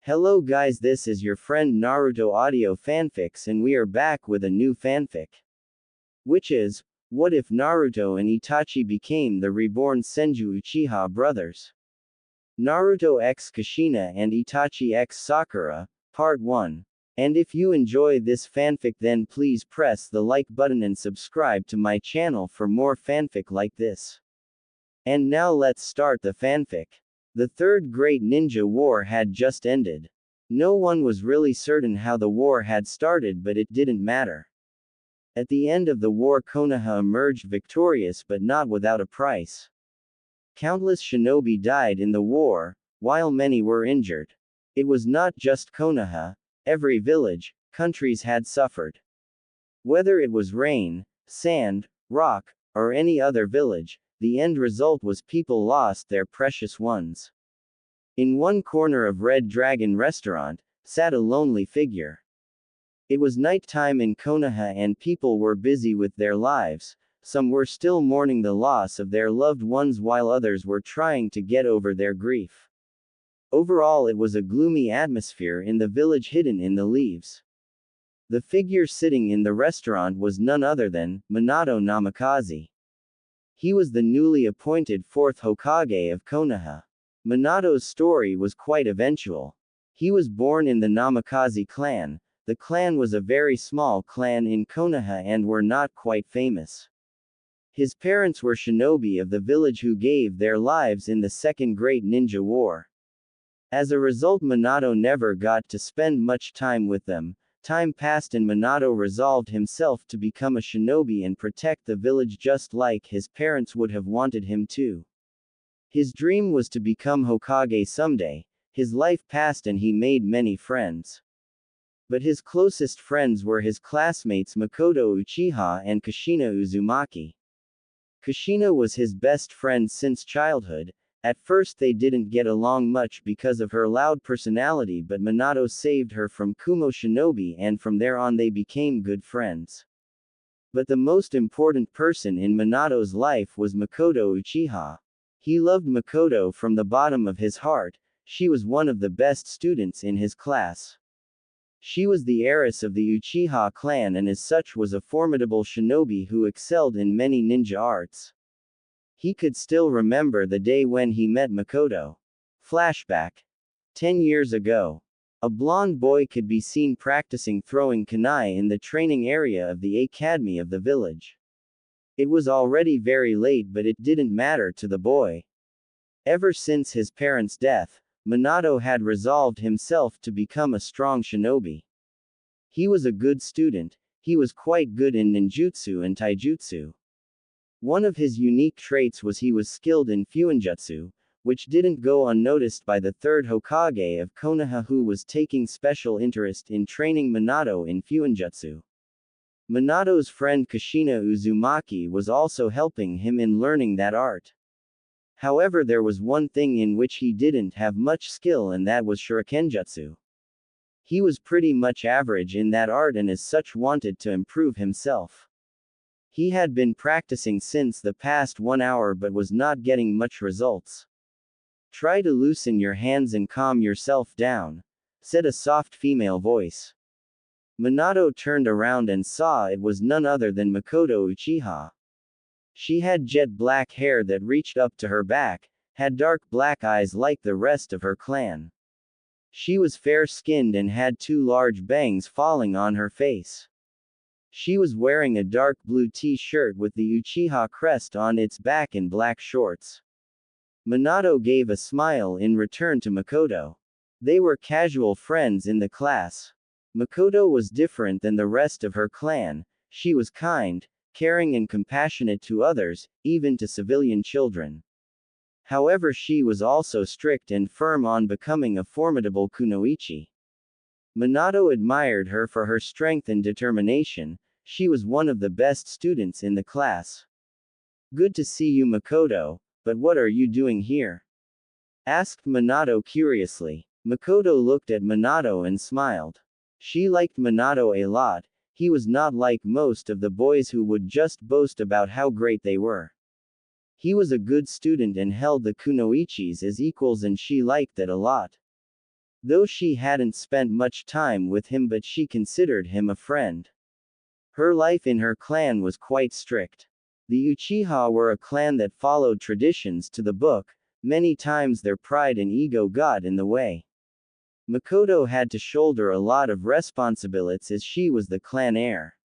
Hello guys, this is your friend Naruto Audio Fanfics and we are back with a new fanfic. Which is, what if Naruto and Itachi became the reborn Senju Uchiha brothers? Naruto xKushina and Itachi xSakura, Part 1. And if you enjoy this fanfic then please press the like button and subscribe to my channel for more fanfic like this. And now let's start the fanfic. The Third Great Ninja War had just ended. No one was really certain how the war had started, but it didn't matter. At the end of the war, Konoha emerged victorious but not without a price. Countless shinobi died in the war, while many were injured. It was not just Konoha, every village, countries had suffered. Whether it was rain, sand, rock, or any other village, the end result was people lost their precious ones. In one corner of Red Dragon Restaurant, sat a lonely figure. It was night time in Konoha and people were busy with their lives. Some were still mourning the loss of their loved ones while others were trying to get over their grief. Overall, it was a gloomy atmosphere in the village hidden in the leaves. The figure sitting in the restaurant was none other than Minato Namikaze. He was the newly appointed fourth Hokage of Konoha. Minato's story was quite eventual. He was born in the Namikaze clan. The clan was a very small clan in Konoha and were not quite famous. His parents were shinobi of the village who gave their lives in the Second Great Ninja War. As a result, Minato never got to spend much time with them. Time passed and Minato resolved himself to become a shinobi and protect the village just like his parents would have wanted him to. His dream was to become Hokage someday. His life passed and he made many friends. But his closest friends were his classmates Makoto Uchiha and Kushina Uzumaki. Kushina was his best friend since childhood. At first they didn't get along much because of her loud personality, but Minato saved her from Kumo Shinobi and from there on they became good friends. But the most important person in Minato's life was Makoto Uchiha. He loved Makoto from the bottom of his heart. She was one of the best students in his class. She was the heiress of the Uchiha clan and as such was a formidable shinobi who excelled in many ninja arts. He could still remember the day when he met Makoto. Flashback. 10 years ago. A blonde boy could be seen practicing throwing kunai in the training area of the academy of the village. It was already very late, but it didn't matter to the boy. Ever since his parents' death, Minato had resolved himself to become a strong shinobi. He was a good student. He was quite good in ninjutsu and taijutsu. One of his unique traits was he was skilled in fuinjutsu, which didn't go unnoticed by the third Hokage of Konoha who was taking special interest in training Minato in fuinjutsu. Minato's friend Kushina Uzumaki was also helping him in learning that art. However, there was one thing in which he didn't have much skill and that was shurikenjutsu. He was pretty much average in that art and as such wanted to improve himself. He had been practicing since the past 1 hour but was not getting much results. "Try to loosen your hands and calm yourself down," said a soft female voice. Minato turned around and saw it was none other than Makoto Uchiha. She had jet black hair that reached up to her back, had dark black eyes like the rest of her clan. She was fair-skinned and had 2 large bangs falling on her face. She was wearing a dark blue t-shirt with the Uchiha crest on its back and black shorts. Minato gave a smile in return to Makoto. They were casual friends in the class. Makoto was different than the rest of her clan. She was kind, caring and compassionate to others, even to civilian children. However, she was also strict and firm on becoming a formidable kunoichi. Minato admired her for her strength and determination. She was one of the best students in the class. "Good to see you, Makoto, but what are you doing here?" asked Minato curiously. Makoto looked at Minato and smiled. She liked Minato a lot. He was not like most of the boys who would just boast about how great they were. He was a good student and held the kunoichis as equals and she liked that a lot. though she hadn't spent much time with him, but she considered him a friend. Her life in her clan was quite strict. The Uchiha were a clan that followed traditions to the book. Many times their pride and ego got in the way. Makoto had to shoulder a lot of responsibilities as she was the clan heir.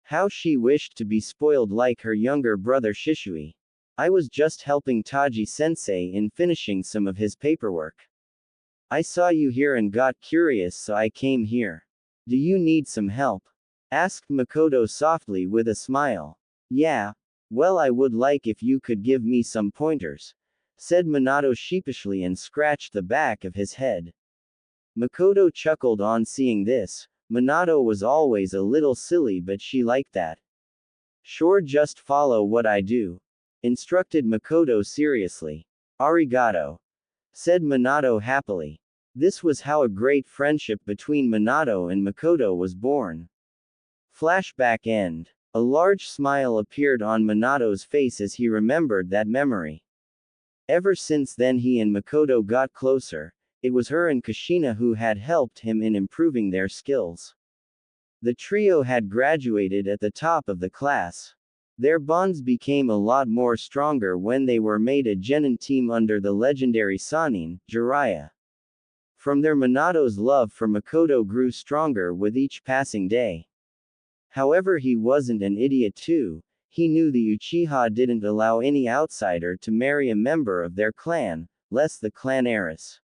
How she wished to be spoiled like her younger brother Shisui. I was just helping Taji-sensei in finishing some of his paperwork. I saw you here and got curious, so I came here. Do you need some help? Asked Makoto softly with a smile. Yeah. Well, I would like if you could give me some pointers, said Minato sheepishly and scratched the back of his head. Makoto chuckled on seeing this. Minato was always a little silly, but she liked that. Sure, just follow what I do, instructed Makoto seriously. Arigato, said Minato happily. This was how a great friendship between Minato and Makoto was born. Flashback end. A large smile appeared on Minato's face as he remembered that memory. Ever since then he and Makoto got closer. It was her and Kushina who had helped him in improving their skills. The trio had graduated at the top of the class. Their bonds became a lot more stronger when they were made a genin team under the legendary Sannin, Jiraiya. From there, Minato's love for Makoto grew stronger with each passing day. However, he wasn't an idiot too. He knew the Uchiha didn't allow any outsider to marry a member of their clan, lest the clan heiress.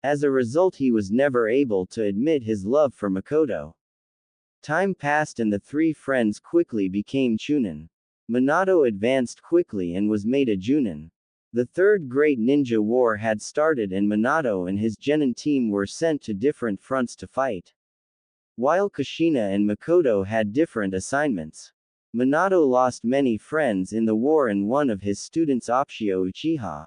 As a result, he was never able to admit his love for Makoto. Time passed and the three friends quickly became chunin. Minato advanced quickly and was made a junin. The third great ninja war had started and Minato and his genin team were sent to different fronts to fight. While Kushina and Makoto had different assignments. Minato lost many friends in the war and one of his students Uchiha Uchiha.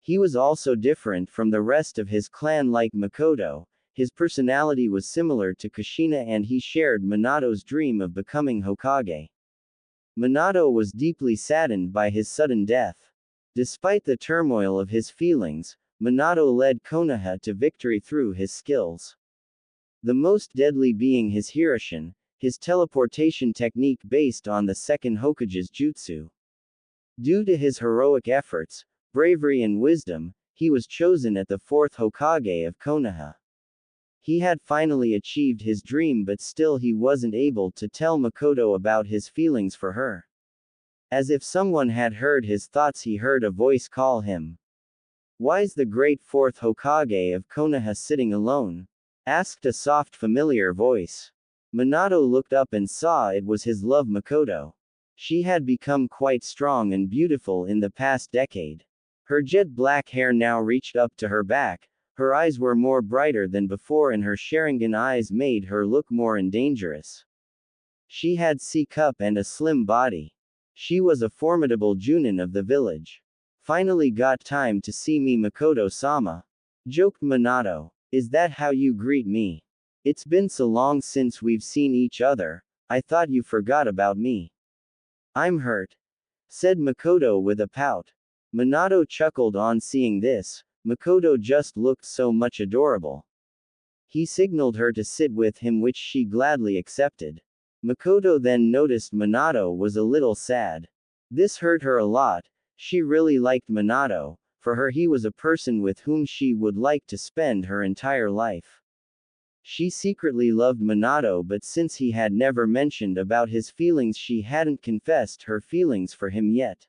He was also different from the rest of his clan like Makoto. His personality was similar to Kushina and he shared Minato's dream of becoming Hokage. Minato was deeply saddened by his sudden death. Despite the turmoil of his feelings, Minato led Konoha to victory through his skills. The most deadly being his Hiroshin, his teleportation technique based on the second Hokage's jutsu. Due to his heroic efforts, bravery and wisdom, he was chosen as the fourth Hokage of Konoha. He had finally achieved his dream, but still he wasn't able to tell Makoto about his feelings for her. As if someone had heard his thoughts, he heard a voice call him. "Why's the great fourth Hokage of Konoha sitting alone?" asked a soft familiar voice. Minato looked up and saw it was his love Makoto. She had become quite strong and beautiful in the past decade. Her jet black hair now reached up to her back, her eyes were more brighter than before and her Sharingan eyes made her look more dangerous. She had C-cup and a slim body. She was a formidable junin of the village. "Finally got time to see me, Makoto-sama," joked Minato. "Is that how you greet me? It's been so long since we've seen each other, I thought you forgot about me." "I'm hurt," said Makoto with a pout. Minato chuckled on seeing this. Makoto just looked so much adorable. He signaled her to sit with him, which she gladly accepted. Makoto then noticed Minato was a little sad. This hurt her a lot. She really liked Minato. For her, he was a person with whom she would like to spend her entire life. She secretly loved Minato, but since he had never mentioned about his feelings, she hadn't confessed her feelings for him yet.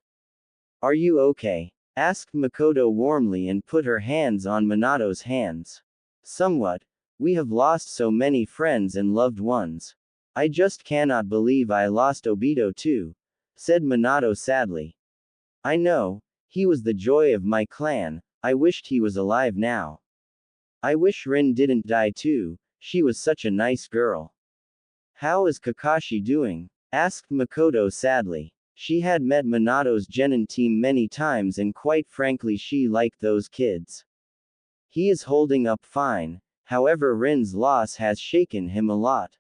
"Are you okay?" asked Makoto warmly and put her hands on Minato's hands. "Somewhat. We have lost so many friends and loved ones. I just cannot believe I lost Obito too," said Minato sadly. "I know. He was the joy of my clan. I wished he was alive now. I wish Rin didn't die too. She was such a nice girl." "How is Kakashi doing?" asked Makoto sadly. She had met Minato's genin team many times and quite frankly she liked those kids. "He is holding up fine. However, Rin's loss has shaken him a lot.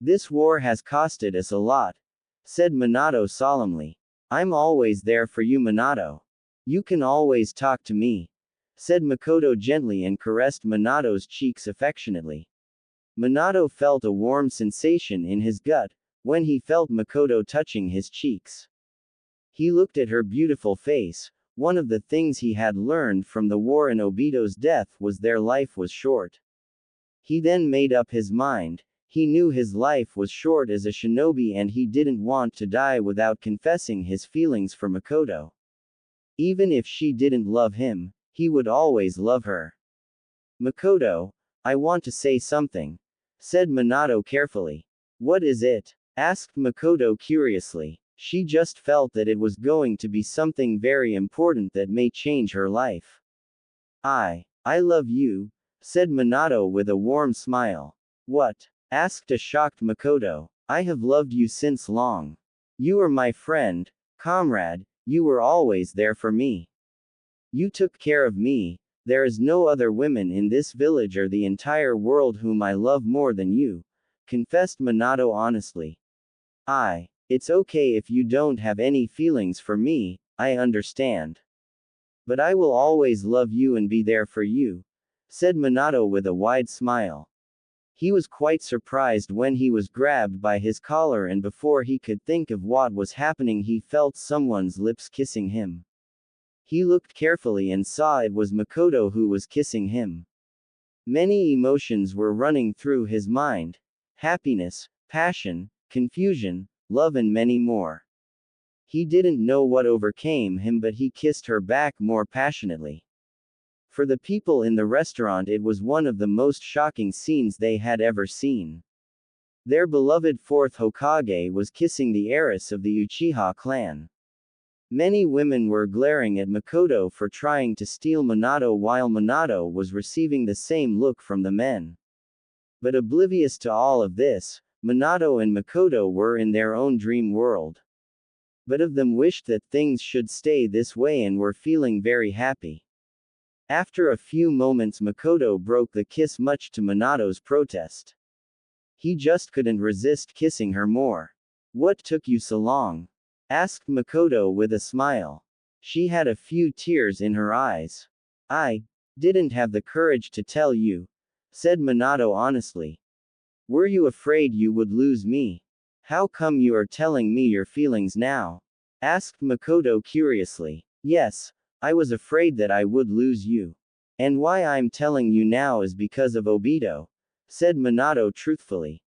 This war has costed us a lot," said Minato solemnly. "I'm always there for you, Minato. You can always talk to me," said Makoto gently and caressed Minato's cheeks affectionately. Minato felt a warm sensation in his gut when he felt Makoto touching his cheeks. He looked at her beautiful face. One of the things he had learned from the war and Obito's death was their life was short. He then made up his mind. He knew his life was short as a shinobi and he didn't want to die without confessing his feelings for Makoto. Even if she didn't love him, he would always love her. Makoto, I want to say something, said Minato carefully. What is it? Asked Makoto curiously. She just felt that it was going to be something very important that may change her life. I love you, said Minato with a warm smile. What? Asked a shocked Makoto. I have loved you since long. You are my friend, comrade, you were always there for me. You took care of me. There is no other woman in this village or the entire world whom I love more than you, confessed Minato honestly. It's okay if you don't have any feelings for me, I understand. But I will always love you and be there for you, said Minato with a wide smile. He was quite surprised when he was grabbed by his collar and before he could think of what was happening he felt someone's lips kissing him. He looked carefully and saw it was Makoto who was kissing him. Many emotions were running through his mind. Happiness, passion, confusion, love and many more. He didn't know what overcame him but he kissed her back more passionately. For the people in the restaurant it was one of the most shocking scenes they had ever seen. Their beloved fourth Hokage was kissing the heiress of the Uchiha clan. Many women were glaring at Makoto for trying to steal Minato while Minato was receiving the same look from the men. But oblivious to all of this, Minato and Makoto were in their own dream world. But of them wished that things should stay this way and were feeling very happy. After a few moments Makoto broke the kiss much to Minato's protest. He just couldn't resist kissing her more. What took you so long? Asked Makoto with a smile. She had a few tears in her eyes. I didn't have the courage to tell you, said Minato honestly. Were you afraid you would lose me? How come you are telling me your feelings now? Asked Makoto curiously. Yes, I was afraid that I would lose you. And why I'm telling you now is because of Obito, said Minato truthfully.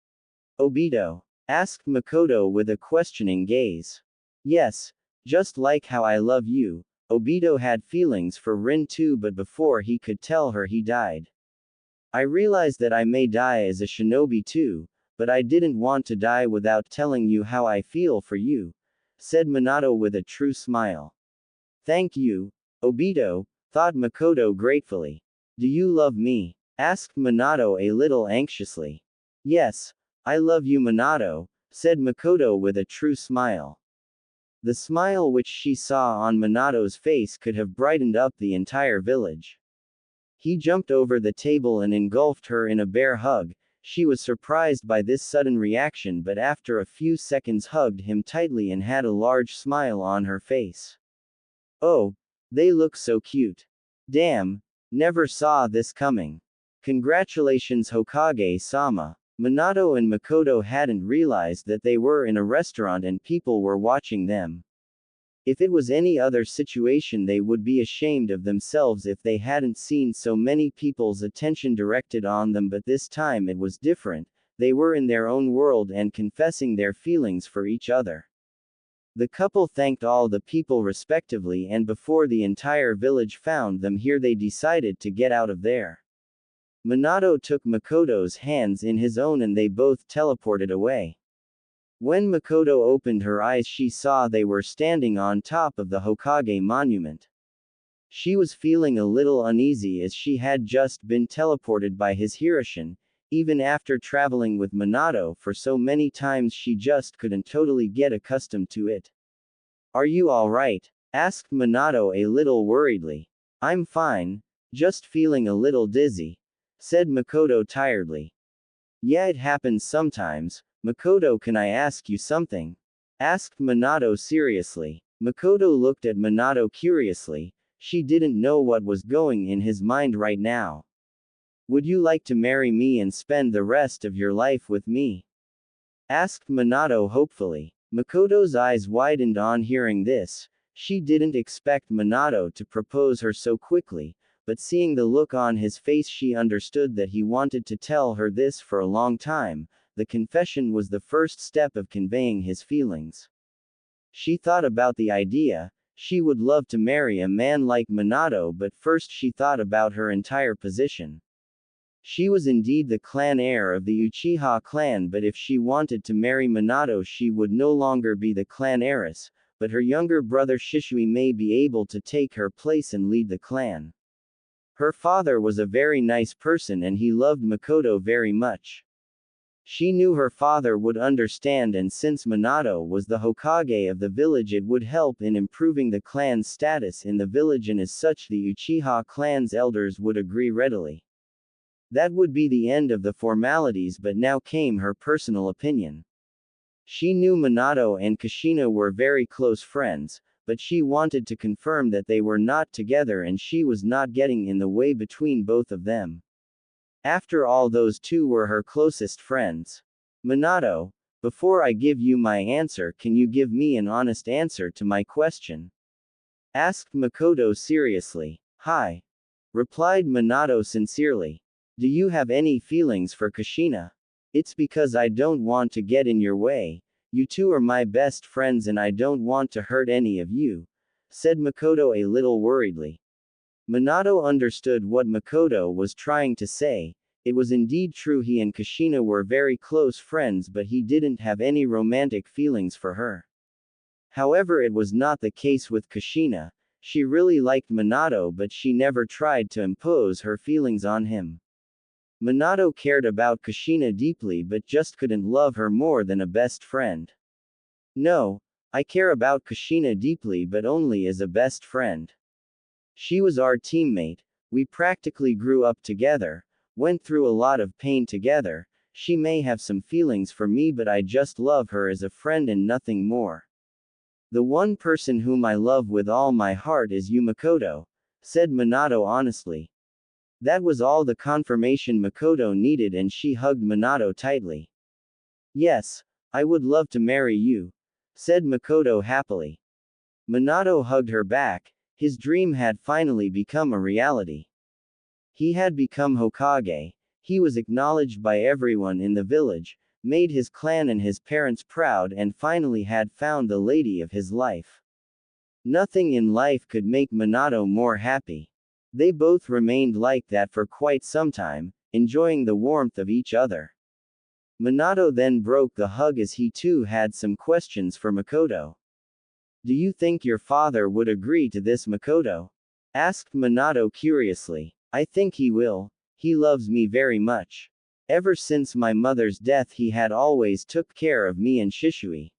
Obito? Asked Makoto with a questioning gaze. Yes, just like how I love you, Obito had feelings for Rin too but before he could tell her he died. I realized that I may die as a shinobi too, but I didn't want to die without telling you how I feel for you, said Minato with a true smile. Thank you, Obito, thought Makoto gratefully. Do you love me? Asked Minato a little anxiously. Yes, I love you Minato, said Makoto with a true smile. The smile which she saw on Minato's face could have brightened up the entire village. He jumped over the table and engulfed her in a bear hug. She was surprised by this sudden reaction but after a few seconds hugged him tightly and had a large smile on her face. Oh, they look so cute. Damn, never saw this coming. Congratulations Hokage-sama. Minato and Makoto hadn't realized that they were in a restaurant and people were watching them. If it was any other situation they would be ashamed of themselves if they hadn't seen so many people's attention directed on them but this time it was different, they were in their own world and confessing their feelings for each other. The couple thanked all the people respectively and before the entire village found them here they decided to get out of there. Minato took Makoto's hands in his own and they both teleported away. When Makoto opened her eyes she saw they were standing on top of the Hokage monument. She was feeling a little uneasy as she had just been teleported by his Hiroshin, even after traveling with Minato for so many times she just couldn't totally get accustomed to it. Are you alright? Asked Minato a little worriedly. I'm fine, just feeling a little dizzy, said Makoto tiredly. Yeah it happens sometimes. Makoto can I ask you something? Asked Minato seriously. Makoto looked at Minato curiously. She didn't know what was going in his mind right now. Would you like to marry me and spend the rest of your life with me? Asked Minato hopefully. Makoto's eyes widened on hearing this. She didn't expect Minato to propose her so quickly, but seeing the look on his face she understood that he wanted to tell her this for a long time. The confession was the first step of conveying his feelings. She thought about the idea. She would love to marry a man like Minato, but first she thought about her entire position. She was indeed the clan heir of the Uchiha clan, but if she wanted to marry Minato she would no longer be the clan heiress, but her younger brother Shisui may be able to take her place and lead the clan. Her father was a very nice person and he loved Makoto very much. She knew her father would understand, and since Minato was the Hokage of the village it would help in improving the clan's status in the village, and as such the Uchiha clan's elders would agree readily. That would be the end of the formalities, but now came her personal opinion. She knew Minato and Kushina were very close friends, but she wanted to confirm that they were not together and she was not getting in the way between both of them. After all, those two were her closest friends. Minato, before I give you my answer, can you give me an honest answer to my question? Asked Makoto seriously. Hi. Replied Minato sincerely. Do you have any feelings for Kushina? It's because I don't want to get in your way. You two are my best friends and I don't want to hurt any of you, said Makoto a little worriedly. Minato understood what Makoto was trying to say. It was indeed true he and Kushina were very close friends, but he didn't have any romantic feelings for her. However, it was not the case with Kushina. She really liked Minato, but she never tried to impose her feelings on him. Minato cared about Kushina deeply but just couldn't love her more than a best friend. No, I care about Kushina deeply but only as a best friend. She was our teammate, we practically grew up together, went through a lot of pain together. She may have some feelings for me but I just love her as a friend and nothing more. The one person whom I love with all my heart is you, Makoto, said Minato honestly. That was all the confirmation Makoto needed and she hugged Minato tightly. Yes, I would love to marry you, said Makoto happily. Minato hugged her back. His dream had finally become a reality. He had become Hokage. He was acknowledged by everyone in the village, made his clan and his parents proud, and finally had found the lady of his life. Nothing in life could make Minato more happy. They both remained like that for quite some time, enjoying the warmth of each other. Minato then broke the hug as he too had some questions for Makoto. Do you think your father would agree to this, Makoto? Asked Minato curiously. I think he will. He loves me very much. Ever since my mother's death he had always took care of me and Shisui.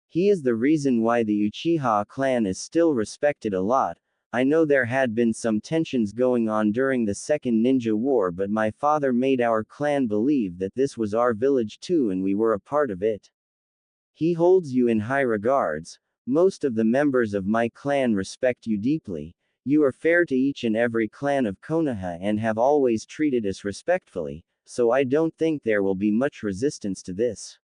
He is the reason why the Uchiha clan is still respected a lot. I know there had been some tensions going on during the Second Ninja War, but my father made our clan believe that this was our village too and we were a part of it. He holds you in high regards. Most of the members of my clan respect you deeply. You are fair to each and every clan of Konoha and have always treated us respectfully, so I don't think there will be much resistance to this.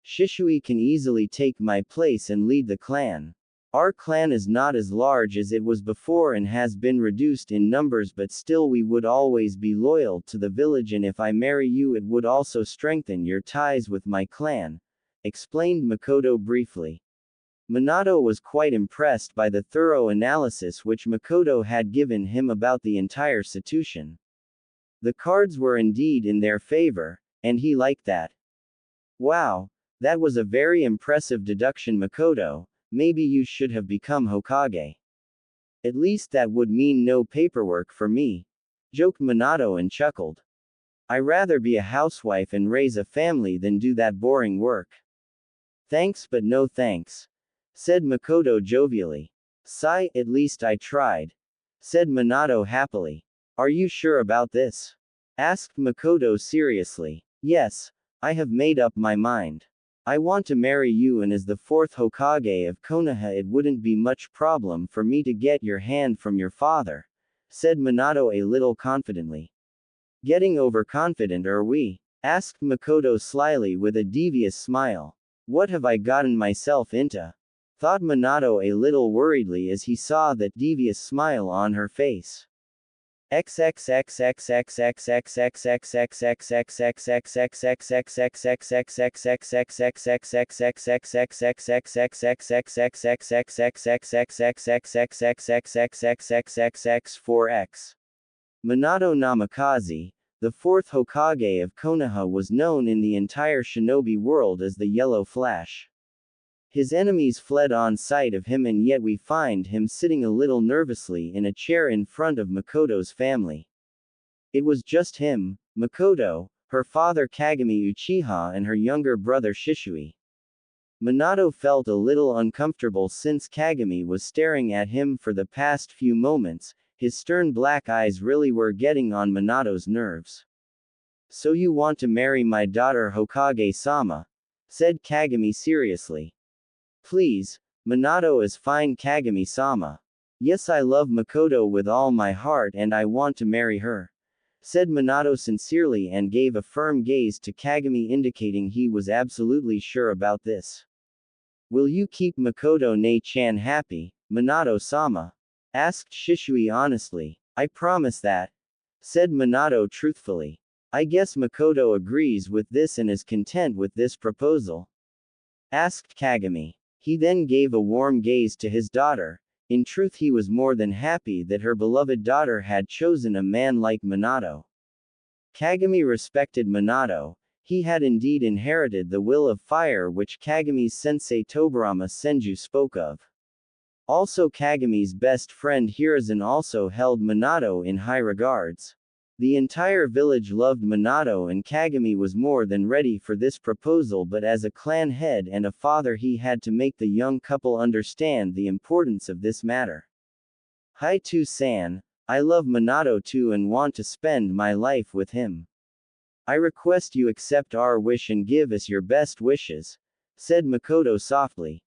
Shisui can easily take my place and lead the clan. Our clan is not as large as it was before and has been reduced in numbers, but still we would always be loyal to the village, and if I marry you it would also strengthen your ties with my clan, explained Makoto briefly. Minato was quite impressed by the thorough analysis which Makoto had given him about the entire situation. The cards were indeed in their favor, and he liked that. Wow, that was a very impressive deduction, Makoto. Maybe you should have become Hokage. At least that would mean no paperwork for me, joked Minato and chuckled. I rather be a housewife and raise a family than do that boring work. Thanks but no thanks, said Makoto jovially. Sigh, at least I tried, said Minato happily. Are you sure about this? Asked Makoto seriously. Yes, I have made up my mind. I want to marry you, and as the fourth Hokage of Konoha it wouldn't be much problem for me to get your hand from your father, said Minato a little confidently. Getting overconfident are we? Asked Makoto slyly with a devious smile. What have I gotten myself into? Thought Minato a little worriedly as he saw that devious smile on her face. XXX4X. Minato Namikaze, the fourth Hokage of Konoha, was known in the entire shinobi world as the Yellow Flash. His enemies fled on sight of him, and yet we find him sitting a little nervously in a chair in front of Makoto's family. It was just him, Makoto, her father Kagami Uchiha, and her younger brother Shisui. Minato felt a little uncomfortable since Kagami was staring at him for the past few moments. His stern black eyes really were getting on Minato's nerves. So you want to marry my daughter Hokage-sama? Said Kagami seriously. Please, Minato is fine, Kagami-sama. Yes, I love Makoto with all my heart and I want to marry her, said Minato sincerely and gave a firm gaze to Kagami indicating he was absolutely sure about this. Will you keep Makoto Ne-chan happy, Minato-sama? Asked Shisui honestly. I promise that, said Minato truthfully. I guess Makoto agrees with this and is content with this proposal, asked Kagami. He then gave a warm gaze to his daughter. In truth, he was more than happy that her beloved daughter had chosen a man like Minato. Kagami respected Minato. He had indeed inherited the will of fire which Kagami's sensei Tobirama Senju spoke of. Also, Kagami's best friend Hiruzen also held Minato in high regards. The entire village loved Minato, and Kagami was more than ready for this proposal, but as a clan head and a father he had to make the young couple understand the importance of this matter. Hai-to-san, I love Minato too and want to spend my life with him. I request you accept our wish and give us your best wishes, said Makoto softly.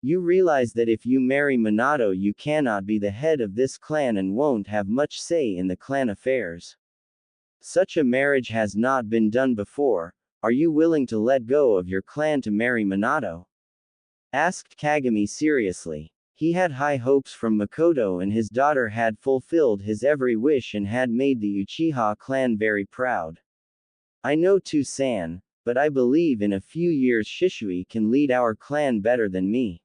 You realize that if you marry Minato you cannot be the head of this clan and won't have much say in the clan affairs. Such a marriage has not been done before. Are you willing to let go of your clan to marry Minato? Asked Kagami seriously. He had high hopes from Makoto, and his daughter had fulfilled his every wish and had made the Uchiha clan very proud. I know To-san, but I believe in a few years Shisui can lead our clan better than me.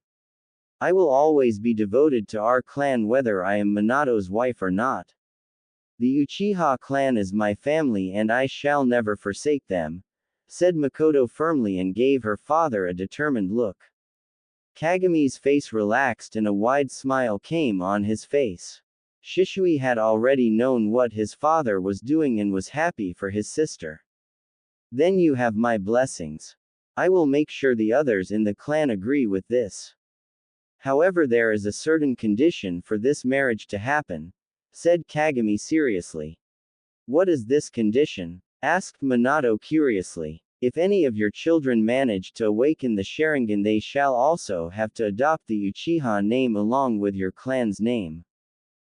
I will always be devoted to our clan whether I am Minato's wife or not. The Uchiha clan is my family and I shall never forsake them, said Makoto firmly and gave her father a determined look. Kagami's face relaxed and a wide smile came on his face. Shisui had already known what his father was doing and was happy for his sister. Then you have my blessings. I will make sure the others in the clan agree with this. However, there is a certain condition for this marriage to happen, said Kagami seriously. What is this condition? Asked Minato curiously. If any of your children manage to awaken the Sharingan, they shall also have to adopt the Uchiha name along with your clan's name.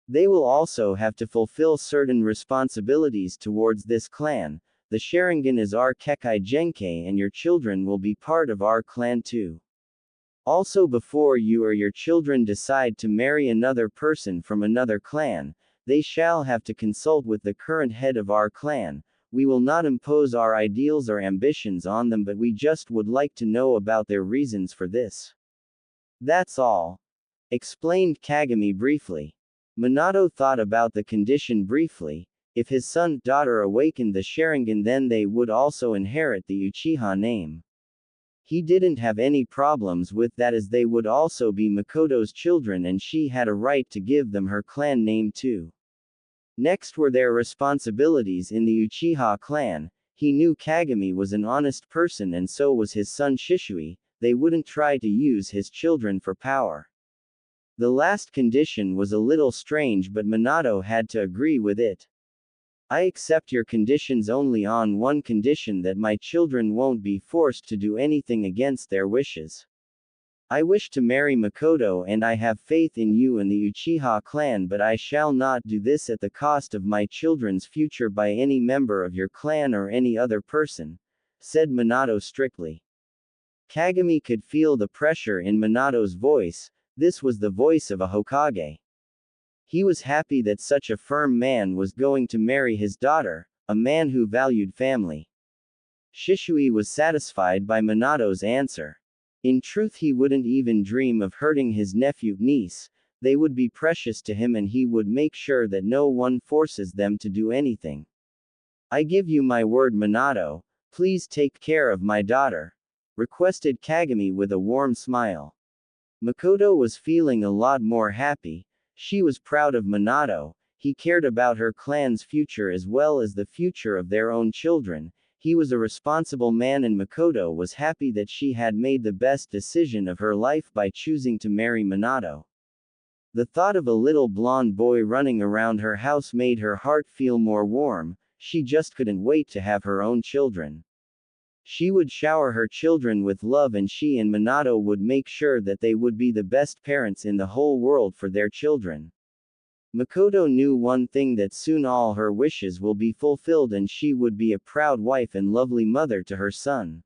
They will also have to fulfill certain responsibilities towards this clan. The Sharingan is our Kekkei Genkai and your children will be part of our clan too. Also, before you or your children decide to marry another person from another clan, they shall have to consult with the current head of our clan. We will not impose our ideals or ambitions on them, but we just would like to know about their reasons for this. That's all, explained Kagami briefly. Minato thought about the condition briefly. If his son-daughter awakened the Sharingan, then they would also inherit the Uchiha name. He didn't have any problems with that, as they would also be Makoto's children and she had a right to give them her clan name too. Next were their responsibilities in the Uchiha clan. He knew Kagami was an honest person and so was his son Shisui. They wouldn't try to use his children for power. The last condition was a little strange, but Minato had to agree with it. I accept your conditions only on one condition, that my children won't be forced to do anything against their wishes. I wish to marry Makoto and I have faith in you and the Uchiha clan, but I shall not do this at the cost of my children's future by any member of your clan or any other person, said Minato strictly. Kagami could feel the pressure in Minato's voice. This was the voice of a Hokage. He was happy that such a firm man was going to marry his daughter, a man who valued family. Shisui was satisfied by Minato's answer. In truth, he wouldn't even dream of hurting his niece. They would be precious to him and he would make sure that no one forces them to do anything. I give you my word, Minato, please take care of my daughter, requested Kagami with a warm smile. Makoto was feeling a lot more happy. She was proud of Minato. He cared about her clan's future as well as the future of their own children. He was a responsible man and Makoto was happy that she had made the best decision of her life by choosing to marry Minato. The thought of a little blonde boy running around her house made her heart feel more warm. She just couldn't wait to have her own children. She would shower her children with love and she and Minato would make sure that they would be the best parents in the whole world for their children. Makoto knew one thing, that soon all her wishes will be fulfilled and she would be a proud wife and lovely mother to her son.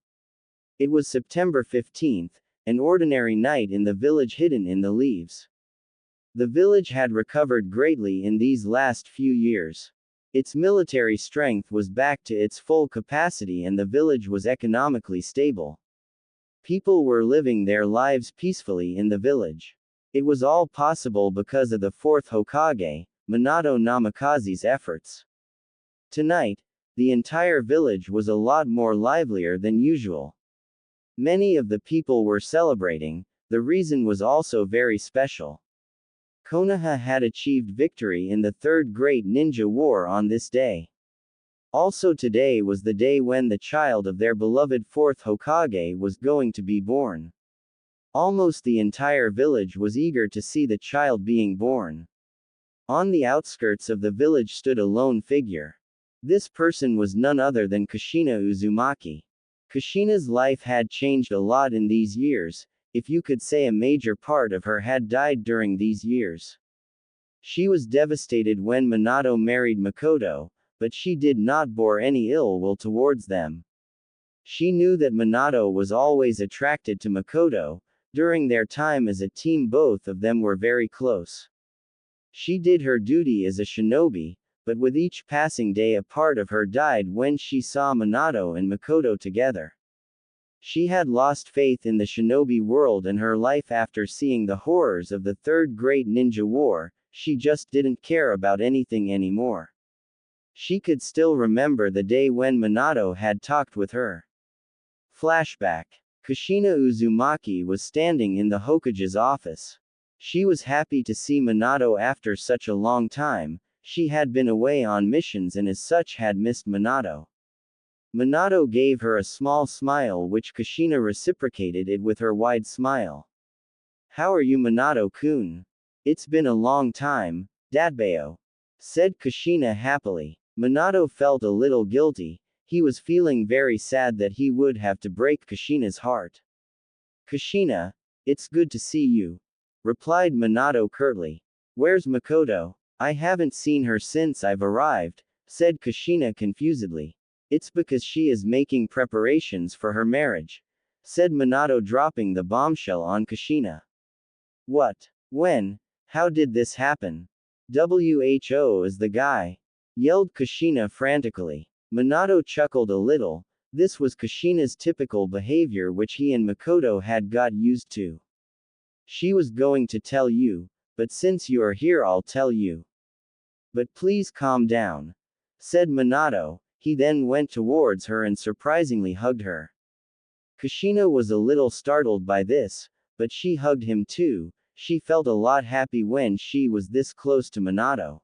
It was September 15th, an ordinary night in the village hidden in the leaves. The village had recovered greatly in these last few years. Its military strength was back to its full capacity and the village was economically stable. People were living their lives peacefully in the village. It was all possible because of the fourth Hokage, Minato Namikaze's efforts. Tonight, the entire village was a lot more livelier than usual. Many of the people were celebrating. The reason was also very special. Konoha had achieved victory in the Third Great Ninja War on this day. Also today was the day when the child of their beloved fourth Hokage was going to be born. Almost the entire village was eager to see the child being born. On the outskirts of the village stood a lone figure. This person was none other than Kushina Uzumaki. Kushina's life had changed a lot in these years. If you could say a major part of her had died during these years. She was devastated when Minato married Makoto, but she did not bore any ill will towards them. She knew that Minato was always attracted to Makoto. During their time as a team, both of them were very close. She did her duty as a shinobi, but with each passing day a part of her died when she saw Minato and Makoto together. She had lost faith in the shinobi world and her life after seeing the horrors of the Third Great Ninja War. She just didn't care about anything anymore. She could still remember the day when Minato had talked with her. Flashback. Kushina Uzumaki was standing in the Hokage's office. She was happy to see Minato after such a long time. She had been away on missions and as such had missed Minato. Minato gave her a small smile which Kushina reciprocated it with her wide smile. How are you, Minato-kun? It's been a long time, Datbeo, said Kushina happily. Minato felt a little guilty. He was feeling very sad that he would have to break Kushina's heart. Kushina, it's good to see you, replied Minato curtly. Where's Makoto? I haven't seen her since I've arrived, said Kushina confusedly. It's because she is making preparations for her marriage, said Minato, dropping the bombshell on Kushina. What? When? How did this happen? Who is the guy? Yelled Kushina frantically. Minato chuckled a little. This was Kushina's typical behavior which he and Makoto had got used to. She was going to tell you, but since you are here I'll tell you. But please calm down, said Minato. He then went towards her and surprisingly hugged her. Kushina was a little startled by this, but she hugged him too. She felt a lot happy when she was this close to Minato.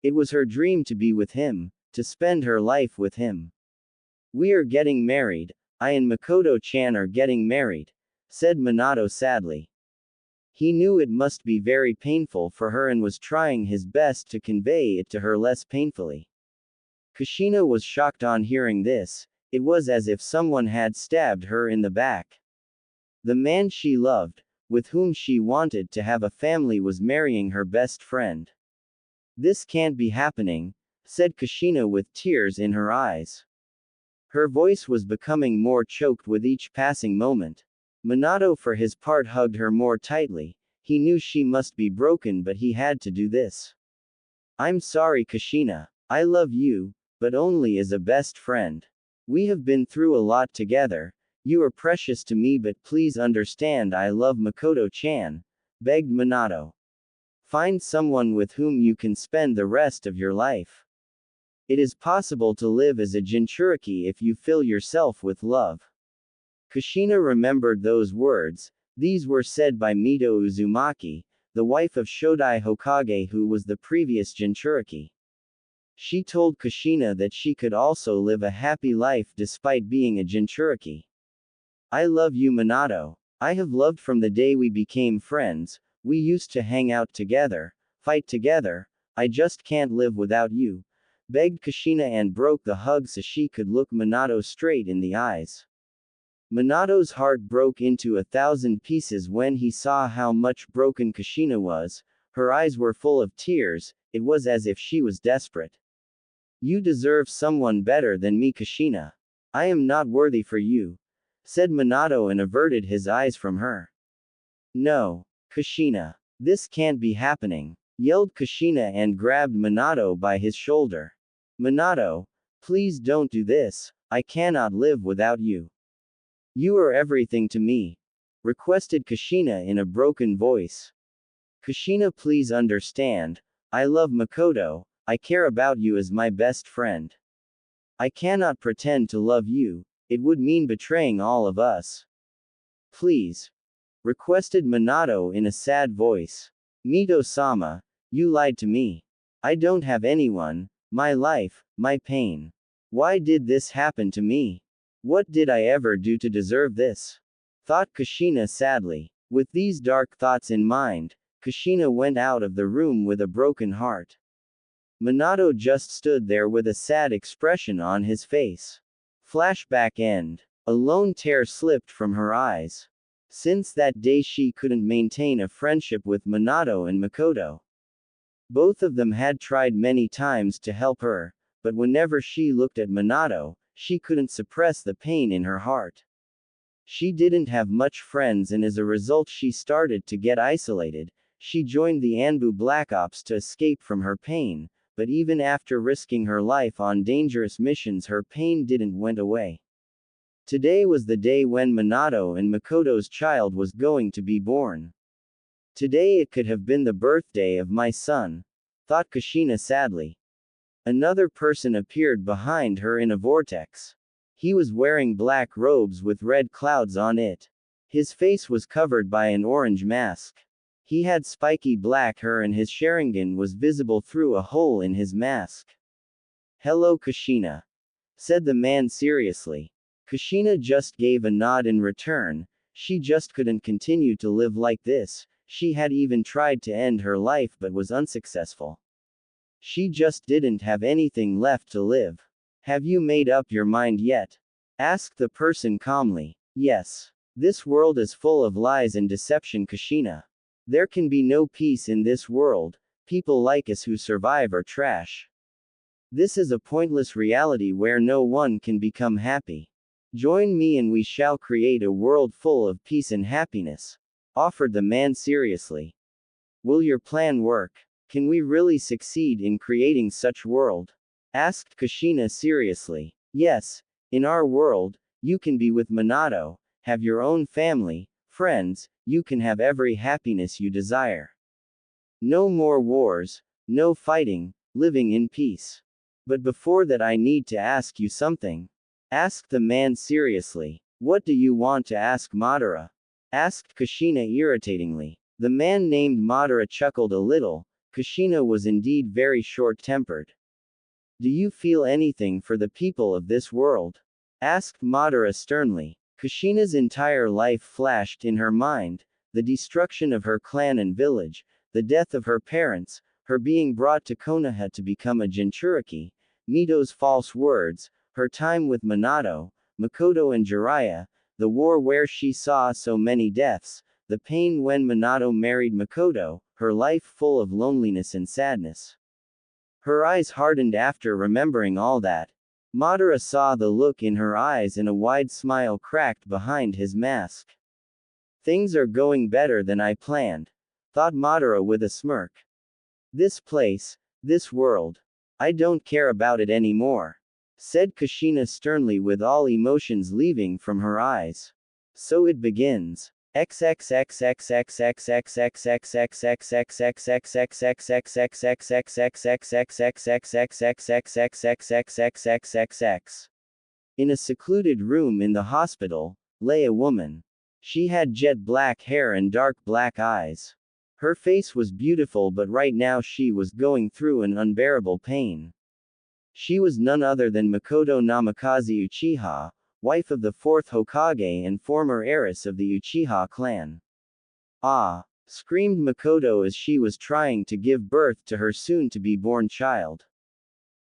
It was her dream to be with him, to spend her life with him. We are getting married, I and Makoto-chan are getting married, said Minato sadly. He knew it must be very painful for her and was trying his best to convey it to her less painfully. Kushina was shocked on hearing this. It was as if someone had stabbed her in the back. The man she loved, with whom she wanted to have a family, was marrying her best friend. This can't be happening, said Kushina with tears in her eyes. Her voice was becoming more choked with each passing moment. Minato for his part hugged her more tightly. He knew she must be broken, but he had to do this. I'm sorry, Kushina. I love you, but only as a best friend. We have been through a lot together. You are precious to me, but please understand I love Makoto-chan, begged Minato. Find someone with whom you can spend the rest of your life. It is possible to live as a Jinchuriki if you fill yourself with love. Kushina remembered those words. These were said by Mito Uzumaki, the wife of Shodai Hokage, who was the previous Jinchuriki. She told Kushina that she could also live a happy life despite being a Jinchuriki. I love you, Minato. I have loved from the day we became friends. We used to hang out together, fight together. I just can't live without you, begged Kushina and broke the hug so she could look Minato straight in the eyes. Minato's heart broke into 1,000 pieces when he saw how much broken Kushina was. Her eyes were full of tears. It was as if she was desperate. You deserve someone better than me, Kushina. I am not worthy for you, said Minato and averted his eyes from her. No, Kushina. This can't be happening, yelled Kushina and grabbed Minato by his shoulder. Minato, please don't do this. I cannot live without you. You are everything to me, requested Kushina in a broken voice. Kushina, please understand. I love Makoto. I care about you as my best friend. I cannot pretend to love you. It would mean betraying all of us. Please, requested Minato in a sad voice. Mito-sama, you lied to me. I don't have anyone, my life, my pain. Why did this happen to me? What did I ever do to deserve this? Thought Kushina sadly. With these dark thoughts in mind, Kushina went out of the room with a broken heart. Minato just stood there with a sad expression on his face. Flashback end. A lone tear slipped from her eyes. Since that day she couldn't maintain a friendship with Minato and Makoto. Both of them had tried many times to help her, but whenever she looked at Minato, she couldn't suppress the pain in her heart. She didn't have much friends, and as a result she started to get isolated. She joined the Anbu Black Ops to escape from her pain, but even after risking her life on dangerous missions her pain didn't went away. Today was the day when Minato and Makoto's child was going to be born. Today it could have been the birthday of my son, thought Kushina sadly. Another person appeared behind her in a vortex. He was wearing black robes with red clouds on it. His face was covered by an orange mask. He had spiky black hair and his Sharingan was visible through a hole in his mask. Hello, Kushina, said the man seriously. Kushina just gave a nod in return. She just couldn't continue to live like this. She had even tried to end her life but was unsuccessful. She just didn't have anything left to live. Have you made up your mind yet? Asked the person calmly. Yes. This world is full of lies and deception, Kushina. There can be no peace in this world. People like us who survive are trash. This is a pointless reality where no one can become happy. Join me and we shall create a world full of peace and happiness, offered the man seriously. Will your plan work? Can we really succeed in creating such world? Asked Kushina seriously. Yes, in our world, you can be with Minato, have your own family, friends, you can have every happiness you desire. No more wars, no fighting, living in peace. But before that I need to ask you something. Asked the man seriously. What do you want to ask, Madara? Asked Kushina irritatingly. The man named Madara chuckled a little. Kushina was indeed very short-tempered. Do you feel anything for the people of this world? Asked Madara sternly. Kushina's entire life flashed in her mind, the destruction of her clan and village, the death of her parents, her being brought to Konoha to become a Jinchuriki, Mito's false words, her time with Minato, Makoto and Jiraiya, the war where she saw so many deaths, the pain when Minato married Makoto, her life full of loneliness and sadness. Her eyes hardened after remembering all that. Madara saw the look in her eyes and a wide smile cracked behind his mask. Things are going better than I planned, thought Madara with a smirk. This place, this world. I don't care about it anymore, said Kushina sternly with all emotions leaving from her eyes. So it begins. In a secluded room in the hospital, lay a woman. She had jet black hair and dark black eyes. Her face was beautiful, but right now she was going through an unbearable pain. She was none other than Makoto Namikaze Uchiha, wife of the fourth Hokage and former heiress of the Uchiha clan. Ah! Screamed Makoto as she was trying to give birth to her soon-to-be-born child.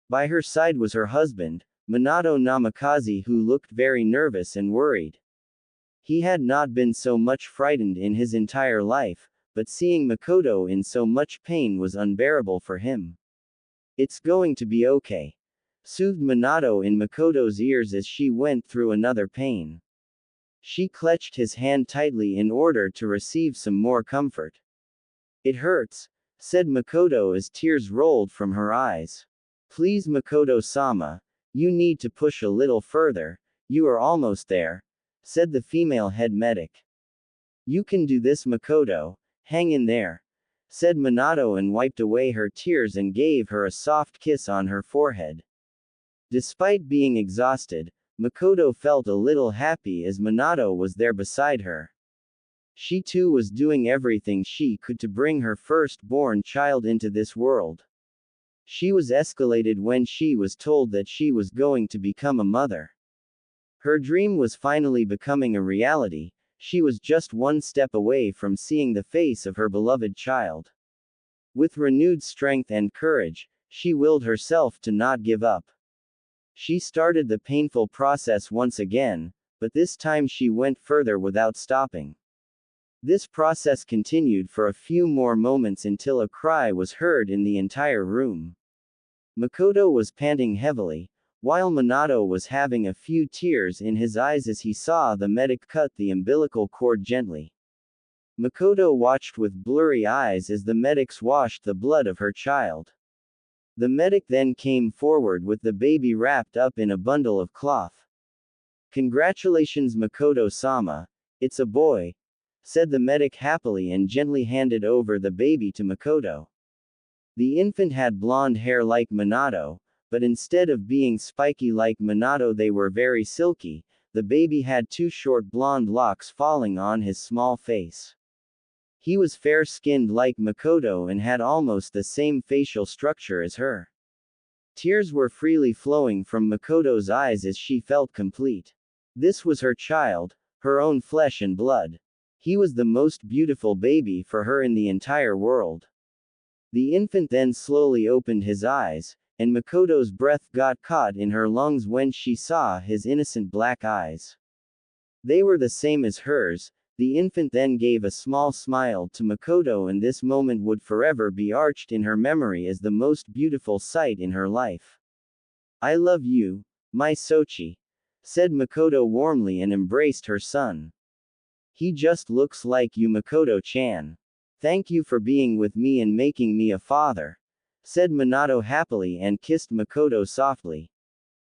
By her side was her husband, Minato Namikaze, who looked very nervous and worried. He had not been so much frightened in his entire life, but seeing Makoto in so much pain was unbearable for him. It's going to be okay, soothed Minato in Makoto's ears as she went through another pain. She clutched his hand tightly in order to receive some more comfort. It hurts, said Makoto as tears rolled from her eyes. Please Makoto-sama, you need to push a little further, you are almost there, said the female head medic. You can do this Makoto, hang in there, said Minato and wiped away her tears and gave her a soft kiss on her forehead. Despite being exhausted, Makoto felt a little happy as Minato was there beside her. She too was doing everything she could to bring her firstborn child into this world. She was escalated when she was told that she was going to become a mother. Her dream was finally becoming a reality. She was just one step away from seeing the face of her beloved child. With renewed strength and courage, she willed herself to not give up. She started the painful process once again, but this time she went further without stopping. This process continued for a few more moments until a cry was heard in the entire room. Makoto was panting heavily, while Minato was having a few tears in his eyes as he saw the medic cut the umbilical cord gently. Makoto watched with blurry eyes as the medics washed the blood of her child. The medic then came forward with the baby wrapped up in a bundle of cloth. Congratulations Makoto-sama, it's a boy, said the medic happily and gently handed over the baby to Makoto. The infant had blonde hair like Minato, but instead of being spiky like Minato they were very silky. The baby had two short blonde locks falling on his small face. He was fair-skinned like Makoto and had almost the same facial structure as her. Tears were freely flowing from Makoto's eyes as she felt complete. This was her child, her own flesh and blood. He was the most beautiful baby for her in the entire world. The infant then slowly opened his eyes, and Makoto's breath got caught in her lungs when she saw his innocent black eyes. They were the same as hers. The infant then gave a small smile to Makoto, and this moment would forever be arched in her memory as the most beautiful sight in her life. I love you, my Sochi, said Makoto warmly and embraced her son. He just looks like you Makoto-chan. Thank you for being with me and making me a father, said Minato happily and kissed Makoto softly.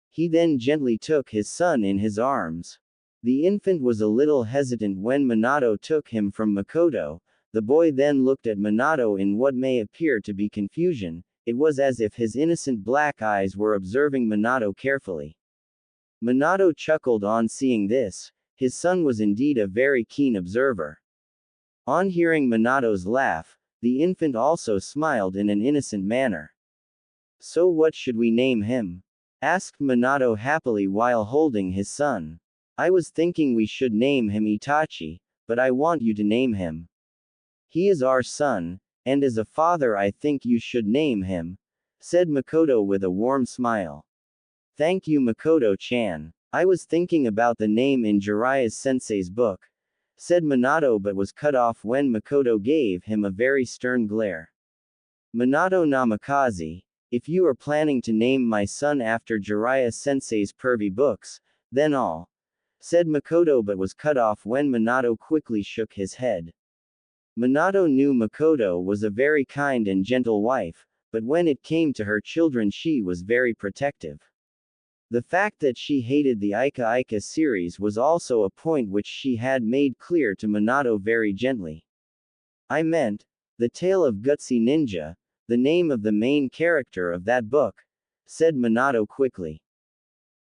He then gently took his son in his arms. The infant was a little hesitant when Minato took him from Makoto. The boy then looked at Minato in what may appear to be confusion. It was as if his innocent black eyes were observing Minato carefully. Minato chuckled on seeing this. His son was indeed a very keen observer. On hearing Minato's laugh, the infant also smiled in an innocent manner. So what should we name him? Asked Minato happily while holding his son. I was thinking we should name him Itachi, but I want you to name him. He is our son, and as a father I think you should name him, said Makoto with a warm smile. Thank you, Makoto-chan. I was thinking about the name in Jiraiya's sensei's book, said Minato, but was cut off when Makoto gave him a very stern glare. Minato Namikaze, if you are planning to name my son after Jiraiya sensei's pervy books, then all, said Makoto, but was cut off when Minato quickly shook his head. Minato knew Makoto was a very kind and gentle wife, but when it came to her children she was very protective. The fact that she hated the Ika Ika series was also a point which she had made clear to Minato very gently. I meant, the Tale of Gutsy Ninja, the name of the main character of that book, said Minato quickly.